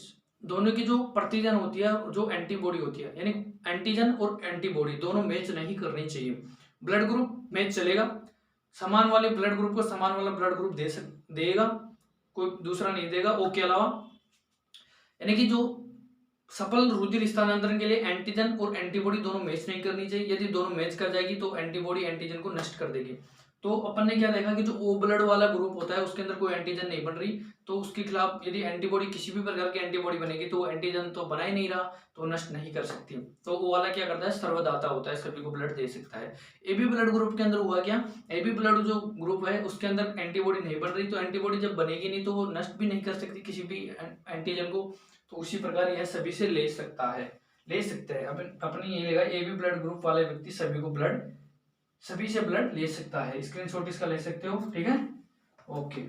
दोनों की जो प्रतिजन होती है जो एंटीबॉडी होती है, यानी एंटीजन और एंटीबॉडी दोनों मैच नहीं करनी चाहिए। ब्लड ग्रुप मैच चलेगा, समान वाले ब्लड ग्रुप को समान वाला ब्लड ग्रुप देगा, कोई दूसरा नहीं देगा। ओ के अलावा यानी कि जो सफल रुधिर स्थानांतरण के लिए एंटीजन और एंटीबॉडी दोनों मैच नहीं करनी चाहिए। यदि दोनों मैच कर जाएगी तो एंटीबॉडी एंटीजन को नष्ट कर देगी। तो अपन ने क्या देखा कि जो ओ ब्लड वाला ग्रुप होता है उसके अंदर कोई एंटीजन नहीं बन रही, तो उसके खिलाफ यदि एंटीबॉडी किसी भी प्रकार की एंटीबॉडी बनेगी तो वो एंटीजन तो बना ही नहीं रहा, तो नष्ट नहीं कर सकती। तो वो वाला क्या करता है, सर्वदाता होता है, सभी को ब्लड दे सकता है। एबी ब्लड ग्रुप के अंदर हुआ क्या, एबी ब्लड जो ग्रुप है उसके अंदर एंटीबॉडी नहीं बन रही, तो एंटीबॉडी जब बनेगी नहीं तो वो नष्ट भी नहीं कर सकती किसी भी एंटीजन को, तो उसी प्रकार यह सभी से ले सकता है, ले सकते हैं। अपनी ये लेगा एबी ब्लड ग्रुप वाले व्यक्ति सभी को ब्लड, सभी से ब्लड ले सकता है। स्क्रीनशॉट इसका ले सकते हो, ठीक है, ओके।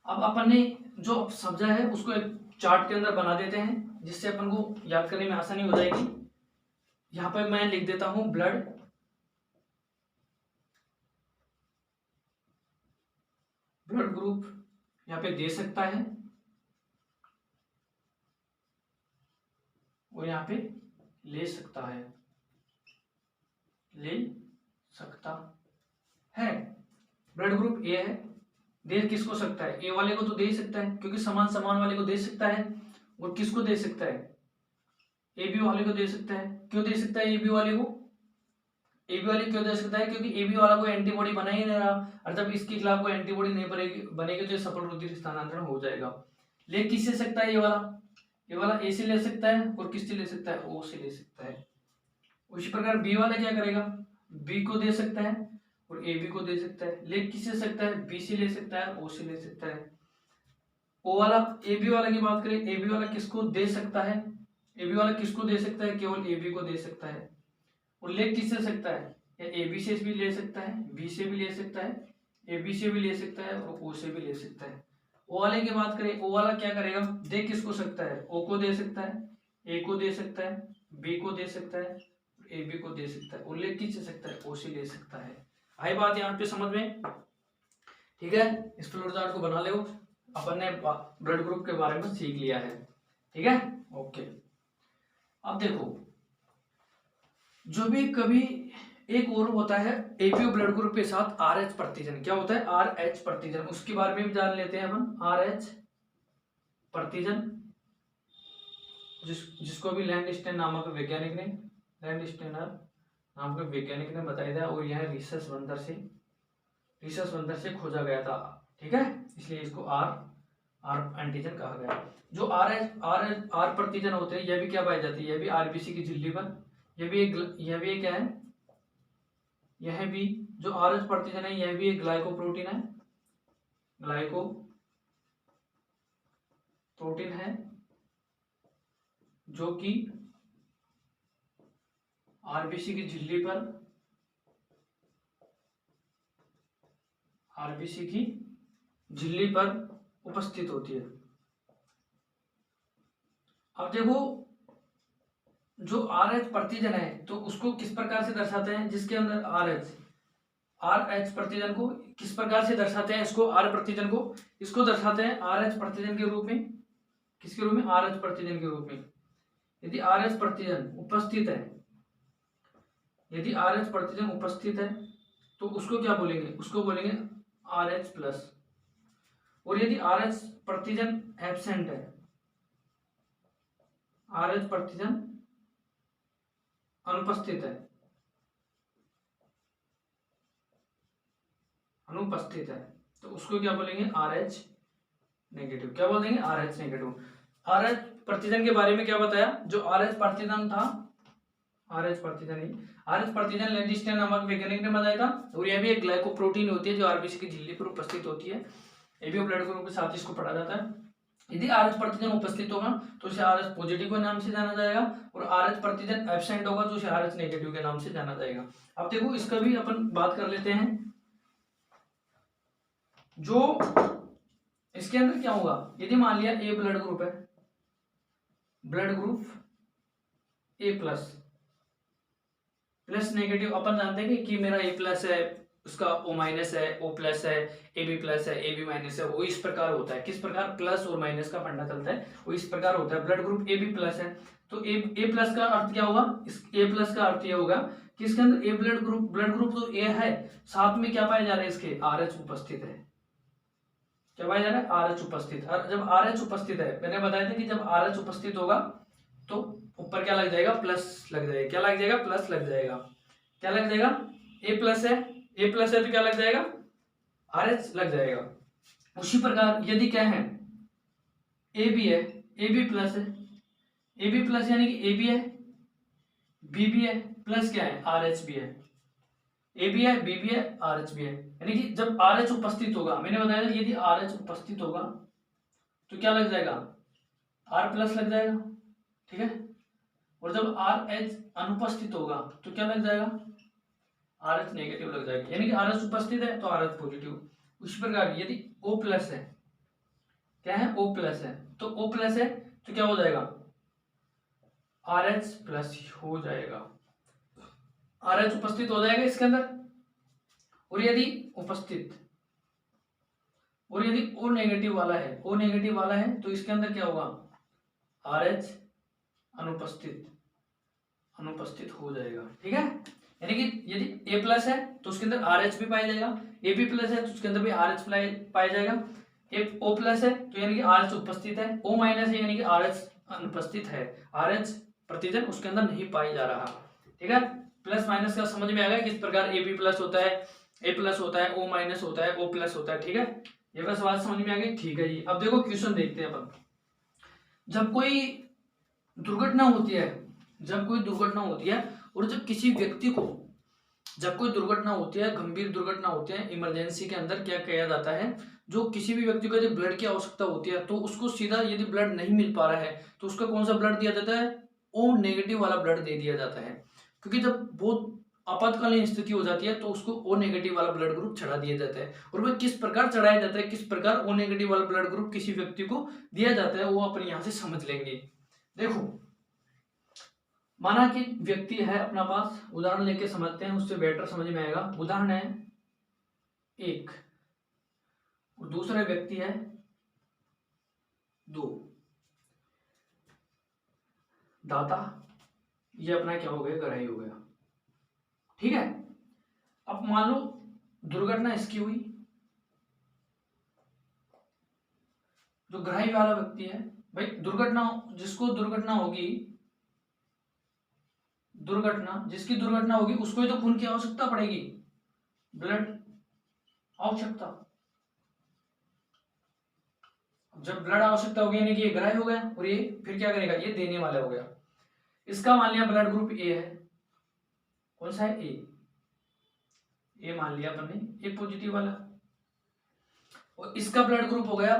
अब अपन ने जो समझा है उसको एक चार्ट के अंदर बना देते हैं जिससे अपन को याद करने में आसानी हो जाएगी। यहां पर मैं लिख देता हूं ब्लड ग्रुप यहां पे दे सकता है और यहां पे ले सकता है, ले सकता है। ब्लड ग्रुप ए है, दे किसको सकता है, ए वाले को तो दे सकता है क्योंकि समान समान वाले को दे सकता है, और किसको दे सकता है, ए बी वाले को दे सकता है। क्यों दे सकता है ए बी वाले को, ए बी वाले क्यों दे सकता है, क्योंकि ए बी वाला कोई एंटीबॉडी बना ही नहीं रहा, और जब इसके खिलाफ कोई एंटीबॉडी नहीं बनेगी तो ये सफल रुधिर स्थानांतरण हो जाएगा। ले किससे सकता है, ये वाला ए से ले सकता है, और किससे ले सकता है, ओ से ले सकता है। उसी प्रकार बी वाला क्या करेगा, बी को दे सकता है और ए बी को दे सकता है। ले किससे सकता है, बी से ले सकता है, ओ से ले सकता है। ओ वाला, ए बी वाला की बात करें, ए बी वाला किसको दे सकता है, ए बी वाला किसको दे सकता है, केवल ए बी को दे सकता है। और ले किससे सकता है, या ए बी से भी ले सकता है, बी से भी ले सकता है, ए बी से भी ले सकता है, और ओ से भी ले सकता है। ओ वाले की बात करें, ओ वाला क्या करेगा, दे किसको सकता है, ओ को दे सकता है, ए को दे सकता है, बी को दे सकता है, ए बी को दे सकता है। और ले किससे सकता है, ओ से ले सकता है। आई बात यहाँ पे समझ में, ठीक है। इस फ्लो चार्ट को बना लो, अपन ने ब्लड ग्रुप के बारे में सीख लिया है, ठीक है, ओके। अब देखो, जो भी कभी एक और होता है एबीओ ब्लड ग्रुप के साथ आरएच प्रतिजन, क्या होता है, आरएच प्रतिजन, उसके बारे में भी जान लेते हैं अपन। आरएच प्रतिजन जिसको भी लैंडस्टेन नामक वैज्ञानिक ने, लैंडस्टेनर नाम के वैज्ञानिक ने बताया था, और यह रिसर्च बंदर से खोजा गया था, ठीक है, इसलिए इसको आर एंटीजन कहा गया। जो आर प्रतिजन होते हैं यह भी क्या पाई जाती है, यह भी आरबीसी की झिल्ली पर, यह भी एक क्या है, यह भी जो आर एच प्रतिजन है यह भी एक ग्लाइकोप्रोटीन है, ग्लाइकोप्रोटीन है, जो कि आरबीसी की झिल्ली पर उपस्थित होती है। अब देखो, जो आर एच प्रतिजन है तो उसको किस प्रकार से दर्शाते हैं, जिसके अंदर आर एच प्रतिजन को किस प्रकार से दर्शाते हैं, इसको आर प्रतिजन को, इसको दर्शाते हैं आर एच प्रतिजन के रूप में। किसके रूप में, आर एच प्रतिजन के रूप में। यदि आर एच प्रतिजन उपस्थित है, यदि आर एच प्रतिजन उपस्थित है तो उसको क्या बोलेंगे, उसको बोलेंगे आर एच प्लस। और यदि आर एच प्रतिजन एब्सेंट है, आर एच प्रतिजन अनुपस्थित है, तो उसको क्या बोलेंगे, आर एच नेगेटिव। क्या बोल देंगे, R H negative. R H प्रतिजन के बारे में क्या बताया, जो आर एच प्रतिजन था, आर एच प्रतिजन लैंडस्टेन नामक वैज्ञानिक ने बताया था, और यह भी एक ग्लाइकोप्रोटीन होती है जो आरबीसी की झिल्ली पर उपस्थित होती है। एबीओ ब्लड ग्रुप के साथ इसको पढ़ा जाता है। यदि आर एच प्रतिजन उपस्थित होगा तो उसे आर एच पॉजिटिव के नाम से जाना जाएगा, और आर एच प्रतिजन एब्सेंट होगा तो उसे आर एच नेगेटिव के नाम से जाना जाएगा। अब देखो, इसका भी अपन बात कर लेते हैं। जो इसके अंदर क्या होगा, यदि मान लिया ए ब्लड ग्रुप है, blood group A plus negative, अपन जानते हैं कि मेरा ए प्लस है, उसका ओ माइनस है, ओ प्लस है, ए बी प्लस है, ए बी माइनस है, वो इस प्रकार होता है। किस प्रकार, प्लस और माइनस का फंडा चलता है, वो इस प्रकार होता है। Blood group A B plus है तो ए प्लस का अर्थ क्या होगा, इस ए प्लस का अर्थ ये होगा कि इसके अंदर ए ब्लड ग्रुप तो ए है, साथ में क्या पाया जा रहा है, इसके आर एच उपस्थित है। क्या पाया जा रहा है, आर एच उपस्थित। और जब आर एच उपस्थित है, मैंने बताया था कि जब आर एच उपस्थित होगा तो ऊपर क्या लग जाएगा, प्लस लग जाएगा। क्या लग जाएगा, प्लस लग जाएगा। क्या लग जाएगा, ए प्लस है, ए प्लस है तो क्या लग जाएगा, आर एच लग जाएगा। उसी प्रकार यदि क्या है, ए बी है, ए बी प्लस है, ए बी प्लस यानी कि ए बी है, बी भी है, प्लस क्या है, आर एच भी है, ए बी है, बी भी है, आर एच भी है। यानी कि जब आर एच उपस्थित होगा, मैंने बताया था यदि आर एच उपस्थित होगा तो क्या लग जाएगा, आर प्लस लग जाएगा, ठीक है। और जब आर एच अनुपस्थित होगा तो क्या लग जाएगा, आर एच नेगेटिव लग जाएगा। यानी कि आर एच उपस्थित है तो आर एच पॉजिटिव। उसी प्रकार यदि ओ प्लस है, क्या है, ओ प्लस है, तो ओ प्लस है तो क्या हो जाएगा, आर एच प्लस हो जाएगा, आर एच उपस्थित हो जाएगा इसके अंदर। और यदि उपस्थित, और यदि ओ नेगेटिव वाला है, ओ नेगेटिव वाला है तो इसके अंदर क्या होगा, आर एच अनुपस्थित, अनुपस्थित हो जाएगा, ठीक है। यानी कि यदि ए प्लस है तो उसके अंदर आर एच भी पाया जाएगा, ए बी प्लस है तो उसके अंदर भी आर एच पाया जाएगा, ए ओ प्लस है तो यानी कि आर एच उपस्थित है, ओ माइनस है यानी कि आर एच अनुपस्थित है, आर एच प्रतिजन उसके अंदर नहीं पाई जा रहा, ठीक है। प्लस माइनस का समझ में आ गया किस प्रकार ए बी प्लस होता है, ए प्लस होता है, ओ माइनस होता है, ओ प्लस होता है, ठीक है। ये बस बात समझ में आ गई, ठीक है जी। अब देखो क्वेश्चन देखते हैं अपन। जब कोई दुर्घटना होती है, जब कोई दुर्घटना होती है और जब किसी व्यक्ति को, जब कोई दुर्घटना होती है, गंभीर दुर्घटना होती है, इमरजेंसी के अंदर क्या किया जाता है, जो किसी भी व्यक्ति को यदि ब्लड की आवश्यकता होती है तो उसको सीधा यदि ब्लड नहीं मिल पा रहा है तो उसका कौन सा ब्लड दिया जाता है, ओ नेगेटिव वाला ब्लड दे दिया जाता है। क्योंकि जब बहुत आपातकालीन स्थिति हो जाती है तो उसको ओ नेगेटिव वाला ब्लड ग्रुप चढ़ा दिया जाता है। और वह किस प्रकार चढ़ाया जाता है, किस प्रकार ओ नेगेटिव वाला ब्लड ग्रुप किसी व्यक्ति को दिया जाता है, वो अपन यहाँ से समझ लेंगे। देखो, माना कि व्यक्ति है अपना पास, उदाहरण लेके समझते हैं, उससे बेटर समझ में आएगा। उदाहरण है एक, और दूसरा व्यक्ति है दो। दाता, ये अपना क्या हो गया, ग्राही हो गया, ठीक है। अब मान लो दुर्घटना इसकी हुई, जो ग्राही वाला व्यक्ति है, भाई दुर्घटना, जिसको दुर्घटना होगी, दुर्घटना, जिसकी दुर्घटना होगी उसको ही तो खून की आवश्यकता पड़ेगी, ब्लड आवश्यकता। जब ब्लड आवश्यकता होगी यानी कि ये ग्राही हो गया, और ये फिर क्या करेगा, ये देने वाला हो गया। इसका मान लिया ब्लड ग्रुप ए है, कौन सा है, ए मान लिया अपन ने, ए पॉजिटिव वाला। और इसका ब्लड ग्रुप हो गया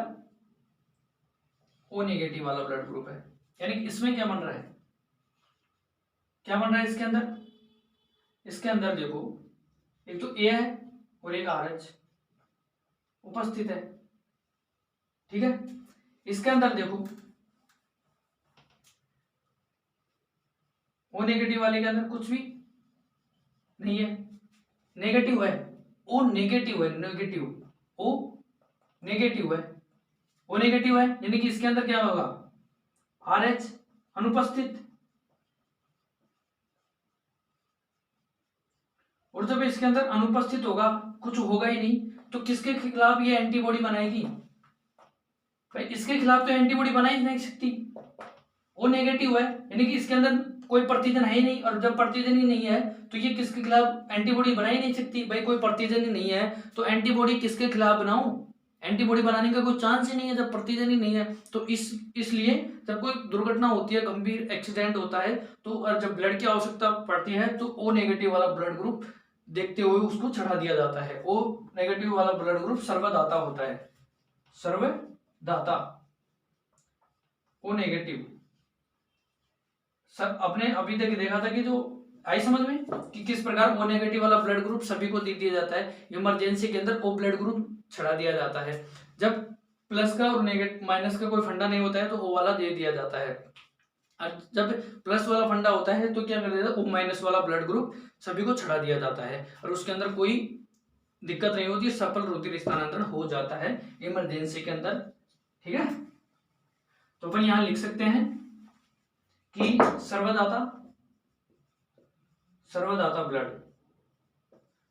ओ नेगेटिव वाला ब्लड ग्रुप है। यानी कि इसमें क्या बन रहा है, क्या बन रहा है इसके अंदर, इसके अंदर देखो एक तो ए है और एक आर एच उपस्थित है, ठीक है। इसके अंदर देखो ओ नेगेटिव वाले के अंदर कुछ भी नहीं है, नेगेटिव है, ओ नेगेटिव है, नेगेटिव, ओ नेगेटिव है, ओ नेगेटिव है, यानी कि इसके अंदर क्या होगा, आर एच अनुपस्थित। और जब इसके अंदर अनुपस्थित होगा, कुछ होगा ही नहीं, तो किसके खिलाफ ये एंटीबॉडी बनाएगी, भाई इसके खिलाफ तो एंटीबॉडी बना ही नहीं सकती, वो नेगेटिव है, यानी कि इसके अंदर कोई प्रतिजन है ही नहीं। और जब प्रतिजन ही नहीं है तो ये किसके खिलाफ एंटीबॉडी बना ही नहीं सकती, भाई कोई प्रतिजन ही नहीं है तो एंटीबॉडी किसके खिलाफ बनाऊं, एंटीबॉडी बनाने का कोई चांस ही नहीं है जब प्रतिजन ही नहीं है। तो इसलिए जब कोई दुर्घटना होती है, गंभीर एक्सीडेंट होता है, तो और जब ब्लड की आवश्यकता पड़ती है तो ओ नेगेटिव वाला ब्लड ग्रुप देखते हुए उसको चढ़ा दिया जाता है। ओ नेगेटिव वाला ब्लड ग्रुप सर्वदाता होता है, सर्वदाता, ओ नेगेटिव। सब अपने अभी तक देखा था कि जो आई समझ में कि किस प्रकार ओ नेगेटिव वाला ब्लड ग्रुप सभी को दे दिया जाता है, इमरजेंसी के अंदर ओ ब्लड ग्रुप चढ़ा दिया जाता है। जब प्लस का और नेगेटिव माइनस का कोई फंडा नहीं होता है तो ओ वाला दे दिया जाता है, और जब प्लस वाला फंडा होता है तो क्या कर देता है, ओ माइनस वाला ब्लड ग्रुप सभी को चढ़ा दिया जाता है और उसके अंदर कोई दिक्कत नहीं होती, सफल रुधिर स्थानांतरण हो जाता है इमरजेंसी के अंदर, ठीक है। तो अपन यहां लिख सकते हैं कि सर्वदाता, सर्वदाता ब्लड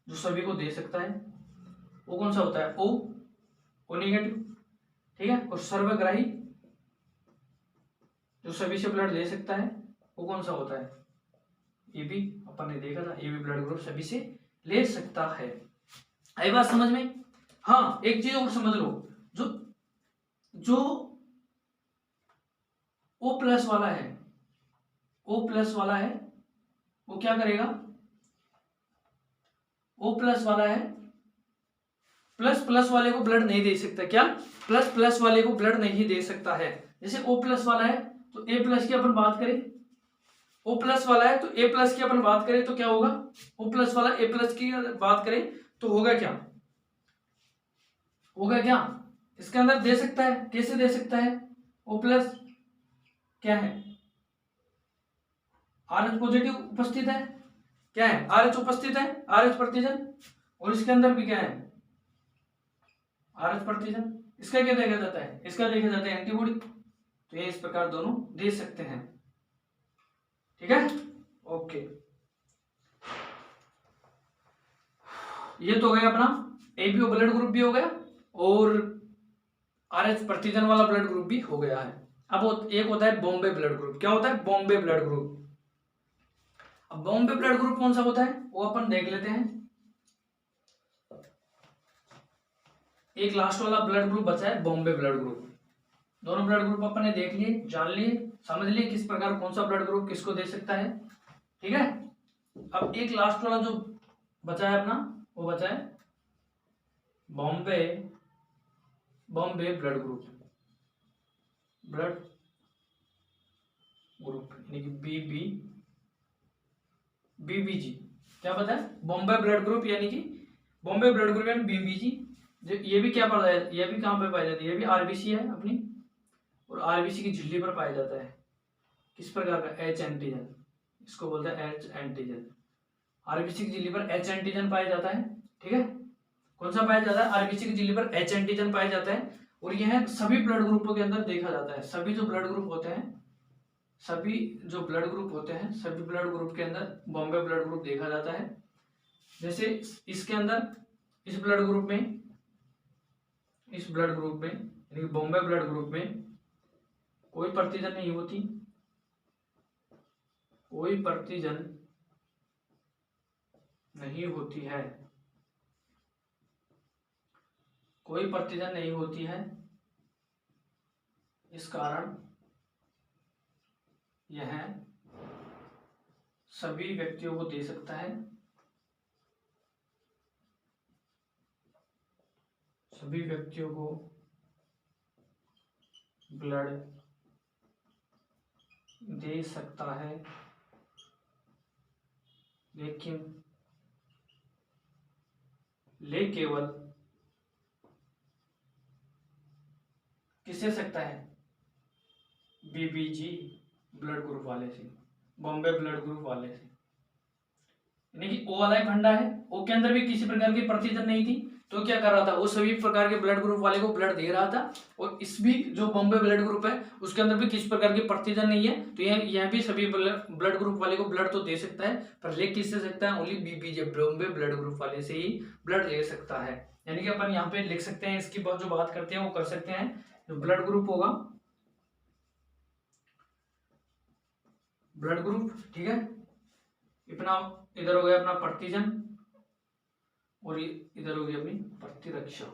जो सभी को दे सकता है वो कौन सा होता है, ओ नेगेटिव, ठीक है। और सर्वग्राही जो सभी से ब्लड ले सकता है वो कौन सा होता है, ए बी। अपन ने देखा था ए बी ब्लड ग्रुप सभी से ले सकता है, आई बात समझ में? हाँ, एक चीज और समझ लो, जो जो O प्लस वाला है, O प्लस वाला है, वो क्या करेगा? O प्लस वाला है, प्लस प्लस वाले को ब्लड नहीं दे सकता। क्या? प्लस प्लस वाले को ब्लड नहीं दे सकता है। जैसे O प्लस वाला है तो A प्लस की अपन बात करें, O प्लस वाला है तो A प्लस की अपन बात करें तो क्या होगा? O प्लस वाला A प्लस की बात करें तो होगा क्या? होगा क्या? इसके अंदर दे सकता है। कैसे दे सकता है? O प्लस क्या है? RH पॉजिटिव उपस्थित है। क्या है? RH उपस्थित है, RH प्रतिजन। और इसके अंदर भी क्या है? RH प्रतिजन। इसका क्या देखा जाता है? इसका देखा जाता है एंटीबॉडी। तो ये इस प्रकार दोनों दे सकते हैं। ठीक है, ओके। ये तो हो गया अपना एबीओ ब्लड ग्रुप भी हो गया और RH प्रतिजन वाला ब्लड ग्रुप भी हो गया है। अब एक होता है बॉम्बे ब्लड ग्रुप। क्या होता है? Bombay blood group. अब बॉम्बे ब्लड ग्रुप कौन सा होता है वो अपन देख लेते हैं। एक लास्ट वाला ब्लड ग्रुप बचा है बॉम्बे ब्लड ग्रुप। दोनों ब्लड ग्रुप अपन ने देख लिए, जान लिए, समझ लिए किस प्रकार कौन सा ब्लड ग्रुप किसको दे सकता है। ठीक है, अब एक लास्ट वाला जो बचा है अपना, वो बचा है Bombay Bombay blood group. Blood group यानी कि बीबीजी। क्या पता है? बॉम्बे ब्लड ग्रुप यानी कि बॉम्बे ब्लड ग्रुप यानी बीबीजी। ये भी क्या पता है? ये भी कहाँ पे पाई जाती है? ये भी आरबीसी है अपनी, और आरबीसी की झिल्ली पर पाया जाता है। किस प्रकार का? एच एंटीजन, इसको बोलते हैं एच एंटीजन। आरबीसी की झिल्ली पर एच एंटीजन पाया जाता है। ठीक है, कौन सा पाया जाता है? आरबीसी की झिल्ली पर एच एंटीजन पाया जाता है। और यह सभी ब्लड ग्रुपों के अंदर देखा जाता है। सभी जो ब्लड ग्रुप होते हैं, सभी जो ब्लड ग्रुप होते हैं, सभी ब्लड ग्रुप के अंदर बॉम्बे ब्लड ग्रुप देखा जाता है। जैसे इसके अंदर इस ब्लड ग्रुप में, इस ब्लड ग्रुप में यानी कि बॉम्बे ब्लड ग्रुप में कोई प्रतिजन नहीं होती, कोई प्रतिजन नहीं होती है, कोई प्रतिजन नहीं होती है। इस कारण यह सभी व्यक्तियों को दे सकता है, सभी व्यक्तियों को ब्लड दे सकता है, लेकिन केवल किससे सकता है? बीबीजी ब्लड ग्रुप वाले से, बॉम्बे ब्लड ग्रुप वाले से। यानी कि ओ वाला फंडा है, ओ के अंदर भी किसी प्रकार की प्रतिजन नहीं थी, तो क्या कर रहा था? वो सभी प्रकार के ब्लड ग्रुप वाले को ब्लड दे रहा था। और इस भी जो बॉम्बे ब्लड ग्रुप है उसके अंदर भी किसी प्रकार की प्रतिजन नहीं है, तो यह भी सभी ब्लड ग्रुप वाले को ब्लड तो दे सकता है, पर ले किससे सकता है? Only BBJ Bombay blood group वाले से ही ब्लड ले सकता है। यानी कि अपन यहाँ पे लिख सकते हैं, इसकी जो बात करते हैं वो कर सकते हैं। जो ब्लड ग्रुप होगा, ब्लड ग्रुप, ठीक है, इतना इधर हो गया अपना प्रतिजन और इधर हो गई अपनी प्रतिरक्षा,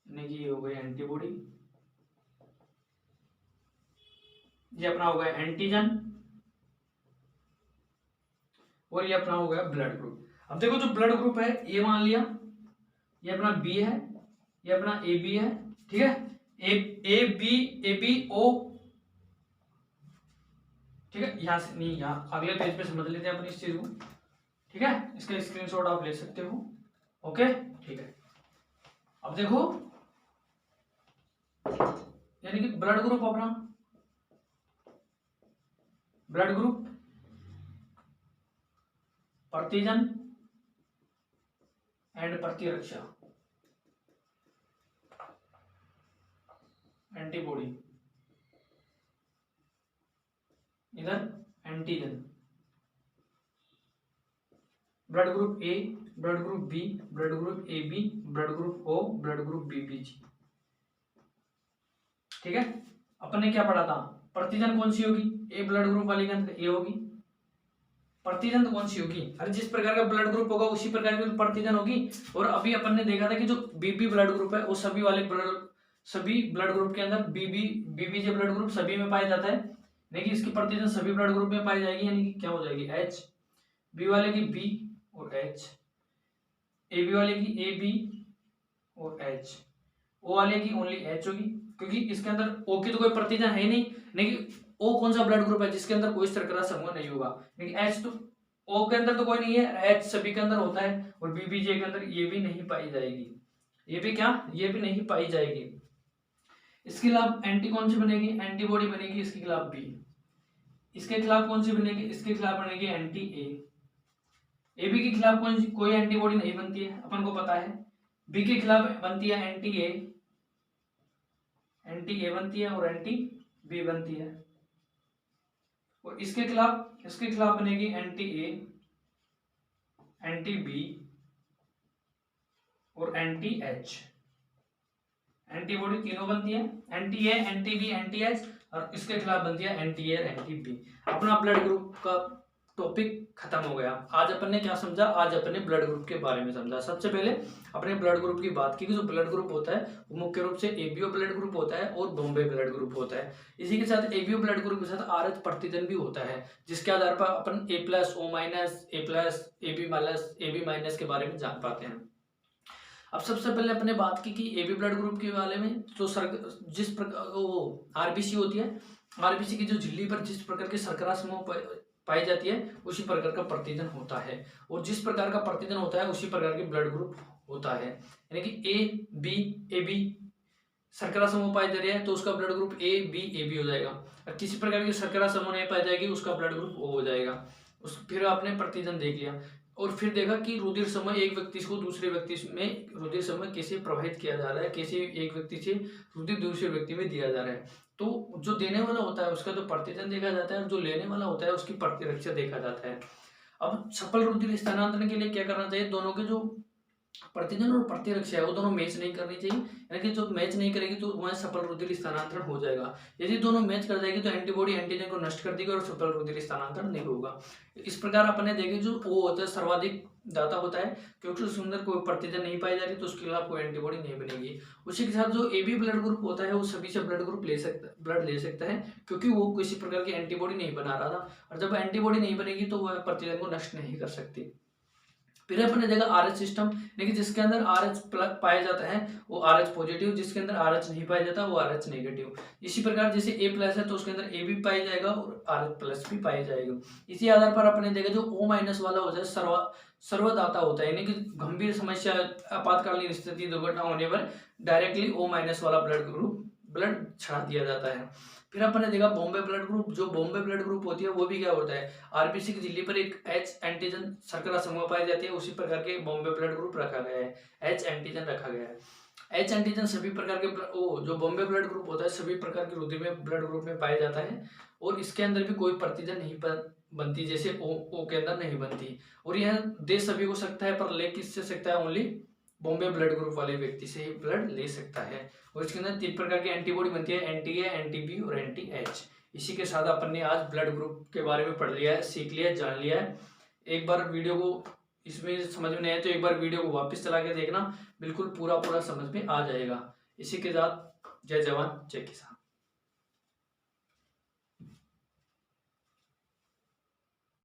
यानी कि ये हो गई एंटीबॉडी, ये अपना हो गया एंटीजन, और ये अपना हो गया ब्लड ग्रुप। अब देखो जो ब्लड ग्रुप है, ये मान लिया ये अपना बी है, ये अपना ए बी है। ठीक है, ए बी ओ। ठीक है, यहां से नहीं, यहाँ अगले पेज पे समझ लेते हैं अपन इस चीज को। ठीक है, इसका स्क्रीनशॉट आप ले सकते हो। ओके, ठीक है। अब देखो, यानी कि ब्लड ग्रुप अपना, ब्लड ग्रुप, प्रतिजन एंड प्रतिरक्षा, एंटीबॉडी, इधर antigen, blood group A, blood group B, blood group A B, blood group O, blood group बीबीजी। ठीक है, अपन ने क्या पढ़ा था? प्रतिजन कौन सी होगी? ए ब्लड ग्रुप वाली के अंदर ए होगी, प्रतिजन कौन सी होगी? अरे जिस प्रकार का ब्लड ग्रुप होगा उसी प्रकार की प्रतिजन होगी। और अभी अपन ने देखा था कि जो बीबी ब्लड ग्रुप है वो सभी ब्लड ग्रुप के अंदर बीबीजे ब्लड ग्रुप सभी में पाया जाता है, यानी कि इसकी प्रतिजन सभी ब्लड ग्रुप में पाई जाएगी, यानी कि क्या हो जाएगी एच, बी वाले की बी और एच, ए बी वाले की ए बी और एच, ओ वाले की ओनली एच होगी, क्योंकि इसके अंदर ओ की तो कोई प्रतिजन है नहीं, लेकिन ओ कौन सा ब्लड ग्रुप है जिसके अंदर कोई शर्करा समूह नहीं होगा, लेकिन एच तो ओ के अंदर तो कोई नहीं है, एच सभी के अंदर होता है, और बीबीजे के अंदर ये भी नहीं पाई जाएगी, ये भी क्या, ये भी नहीं पाई जाएगी। इसके खिलाफ एंटी कौन सी बनेगी? एंटीबॉडी बनेगी इसके खिलाफ बी। इसके खिलाफ कौन सी बनेगी? इसके खिलाफ बनेगी एंटी ए। ए बी के खिलाफ कोई एंटीबॉडी नहीं बनती है, अपन को पता है। बी के खिलाफ बनती है एंटी ए, एंटी ए बनती है और एंटी बी बनती है। और इसके खिलाफ बनेगी एंटी ए, एंटी बी और एंटी एच। एंटीबॉडी तीनों बनती है, anti A, anti B, anti H, और इसके खिलाफ बनती है एंटी ए, एंटी बी। अपना ब्लड ग्रुप का टॉपिक खत्म हो गया। आज अपन ने क्या समझा? आज अपन ने ब्लड ग्रुप के बारे में समझा। सबसे पहले अपने ब्लड ग्रुप की बात की कि जो ब्लड ग्रुप होता है वो मुख्य रूप से एबीओ ब्लड ग्रुप होता है और बॉम्बे ब्लड ग्रुप होता है। इसी के साथ एबीओ ब्लड ग्रुप के साथ आरएच प्रतिजन भी होता है, जिसके आधार पर अपन A plus, O minus, A plus, A B minus के बारे में जान पाते हैं। अब सबसे पहले अपने बात की कि एबी ब्लड ग्रुप के बारे में, तो जिस प्रकार वो आरबीसी होती है, आरबीसी की जो झिल्ली पर जिस प्रकार के शर्करा समूह पाई जाती है उसी प्रकार का प्रतिजन होता है, और जिस प्रकार का प्रतिजन होता है उसी प्रकार के ब्लड ग्रुप होता है। यानी कि ए बी शर्करा समूह पाई जा रही है तो उसका ब्लड ग्रुप ए बी हो जाएगा, और किसी प्रकार की शर्करा समूह नहीं पाई जाएगी उसका ब्लड ग्रुप ओ हो जाएगा। फिर आपने प्रतिजन देख लिया, और फिर देखा कि रुधिर समूह एक व्यक्ति को दूसरे व्यक्ति में रुधिर समूह कैसे प्रवाहित किया जा रहा है, कैसे एक व्यक्ति से रुधिर दूसरे व्यक्ति में दिया जा रहा है। तो जो देने वाला होता है उसका तो प्रतिजन देखा जाता है, और जो लेने वाला होता है उसकी प्रतिरक्षा देखा जाता है। अब सफल रुधिर स्थानांतरण के लिए क्या करना चाहिए? दोनों के जो प्रतिजन और प्रतिरक्षा है वो दोनों मैच नहीं करनी चाहिए, यानी कि जो मैच नहीं करेगी तो वह सफल रुधिर स्थानांतरण हो जाएगा। यदि दोनों मैच कर जाएगी तो एंटीबॉडी एंटीजन को नष्ट कर देगी और सफल रुधिर स्थानांतरण नहीं होगा। इस प्रकार अपने देखें जो ओ होता है सर्वाधिक दाता होता है, क्योंकि उसके अंदर कोई प्रतिजन नहीं पाई जा रही तो उसके खिलाफ कोई एंटीबॉडी नहीं बनेगी। उसी के साथ जो एबी ब्लड ग्रुप होता है वो सभी से ब्लड ले सकता है, क्योंकि वो किसी प्रकार की एंटीबॉडी नहीं बना रहा था, और जब एंटीबॉडी नहीं बनेगी तो वह प्रतिजन को नष्ट नहीं कर सकती। फिर अपने देखा आरएच सिस्टम, लेकिन जिसके अंदर आरएच पाया जाता है वो आरएच पॉजिटिव, जिसके अंदर आरएच नहीं पाया जाता वो आरएच नेगेटिव। इसी प्रकार जैसे ए प्लस है तो उसके अंदर ए भी पाया जाएगा और आरएच प्लस भी पाया जाएगा। इसी आधार पर अपने देखा जो ओ माइनस वाला हो जाए सर्वदाता होता है, यानी कि गंभीर समस्या, आपातकालीन स्थिति, दुर्घटना होने पर डायरेक्टली ओ माइनस वाला ब्लड छड़ा दिया जाता है। फिर अपन ने देखा बॉम्बे ब्लड ग्रुप, जो बॉम्बे ब्लड ग्रुप होती है वो भी क्या होता है? आरबीसी की झिल्ली पर एक एच एंटीजन शर्करा समूह पाई जाती है, उसी प्रकार के बॉम्बे ब्लड ग्रुप रखा गया है, एच एंटीजन रखा गया है। एच एंटीजन सभी प्रकार के जो बॉम्बे ब्लड ग्रुप होता है सभी प्रकार के रुधिर में ब्लड ग्रुप में पाया जाता है, और इसके अंदर भी कोई प्रतिजन नहीं बनती, जैसे ओ के अंदर नहीं बनती। और यह दे सभी को सकता है, पर ले किससे सकता है? ओनली बॉम्बे ब्लड ग्रुप वाले व्यक्ति से ही ब्लड ले सकता है। और इसके अंदर 3 प्रकार की एंटीबॉडी बनती है, एंटी ए, एंटी बी और एंटी एच। इसी के साथ अपन ने आज ब्लड ग्रुप के बारे में पढ़ लिया है, सीख लिया है, जान लिया है। एक बार वीडियो को इसमें समझ में नहीं आया तो एक बार वीडियो को वापस चला के देखना, बिल्कुल पूरा समझ में आ जाएगा। इसी के साथ जय जवान जय किसान।